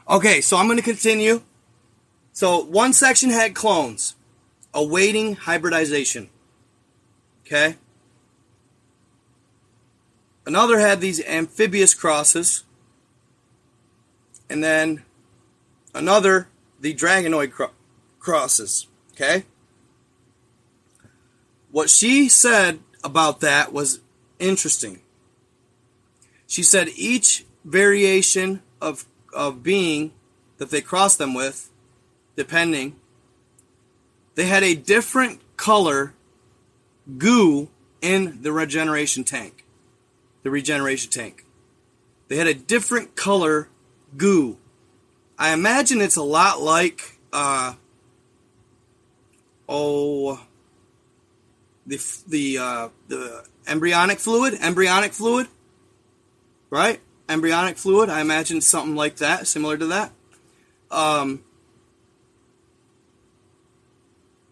Okay, so I'm gonna continue. So one section had clones awaiting hybridization. Okay? Another had these amphibious crosses. And then another, the dragonoid crosses. Okay? What she said about that was interesting. She said each variation of being that they crossed them with, depending, they had a different color goo in the regeneration tank. The regeneration tank. They had a different color goo. I imagine it's a lot like the embryonic fluid, right? Embryonic fluid. I imagine something like that, similar to that.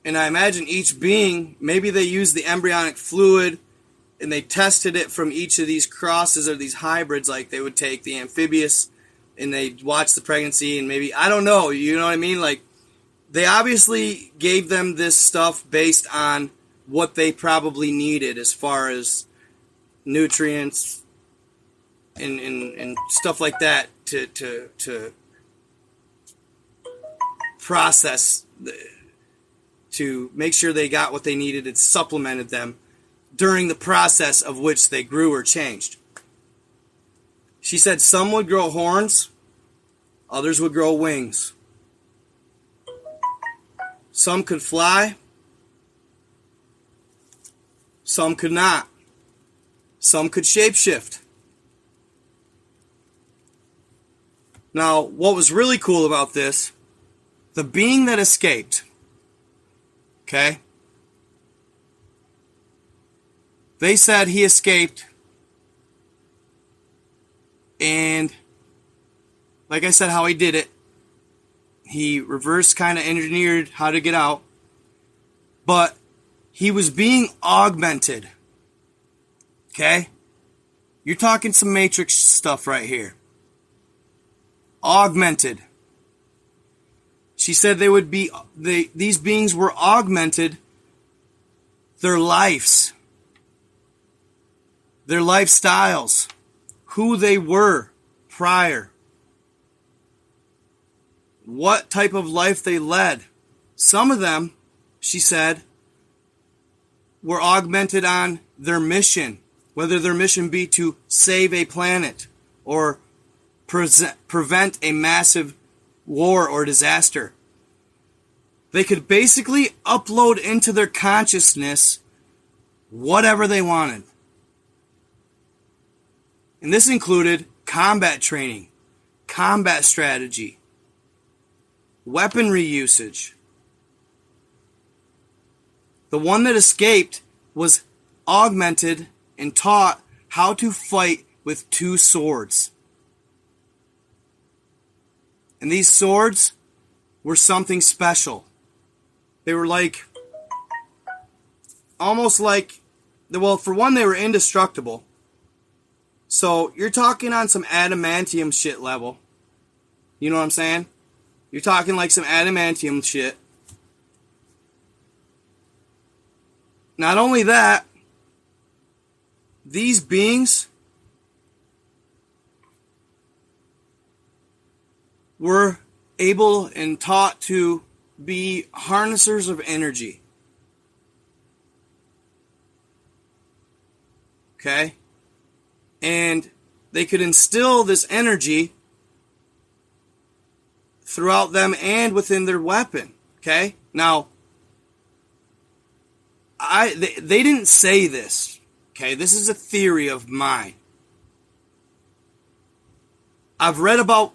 And I imagine each being, maybe they used the embryonic fluid and they tested it from each of these crosses or these hybrids. Like they would take the amphibious and they'd watch the pregnancy and maybe, I don't know, you know what I mean? Like they obviously gave them this stuff based on what they probably needed as far as nutrients and stuff like that to process to make sure they got what they needed and supplemented them during the process of which they grew or changed. She said some would grow horns, others would grow wings. Some could fly, some could not. Some could shapeshift. Now, what was really cool about this, the being that escaped, okay? They said he escaped, and like I said, how he did it, he reverse kind of engineered how to get out, but he was being augmented, okay? You're talking some Matrix stuff right here. Augmented. She said these beings were augmented their lives, their lifestyles, who they were prior, what type of life they led. Some of them, she said, were augmented on their mission, whether their mission be to save a planet or prevent a massive war or disaster. They could basically upload into their consciousness whatever they wanted. And this included combat training, combat strategy, weaponry usage. The one that escaped was augmented and taught how to fight with 2 swords. And these swords were something special. They were like, almost like, well, for one, they were indestructible. So you're talking on some adamantium shit level. You know what I'm saying? You're talking like some adamantium shit. Not only that, these beings were able and taught to be harnessers of energy. Okay? And they could instill this energy throughout them and within their weapon. Okay? Now, they didn't say this. Okay? This is a theory of mine. I've read about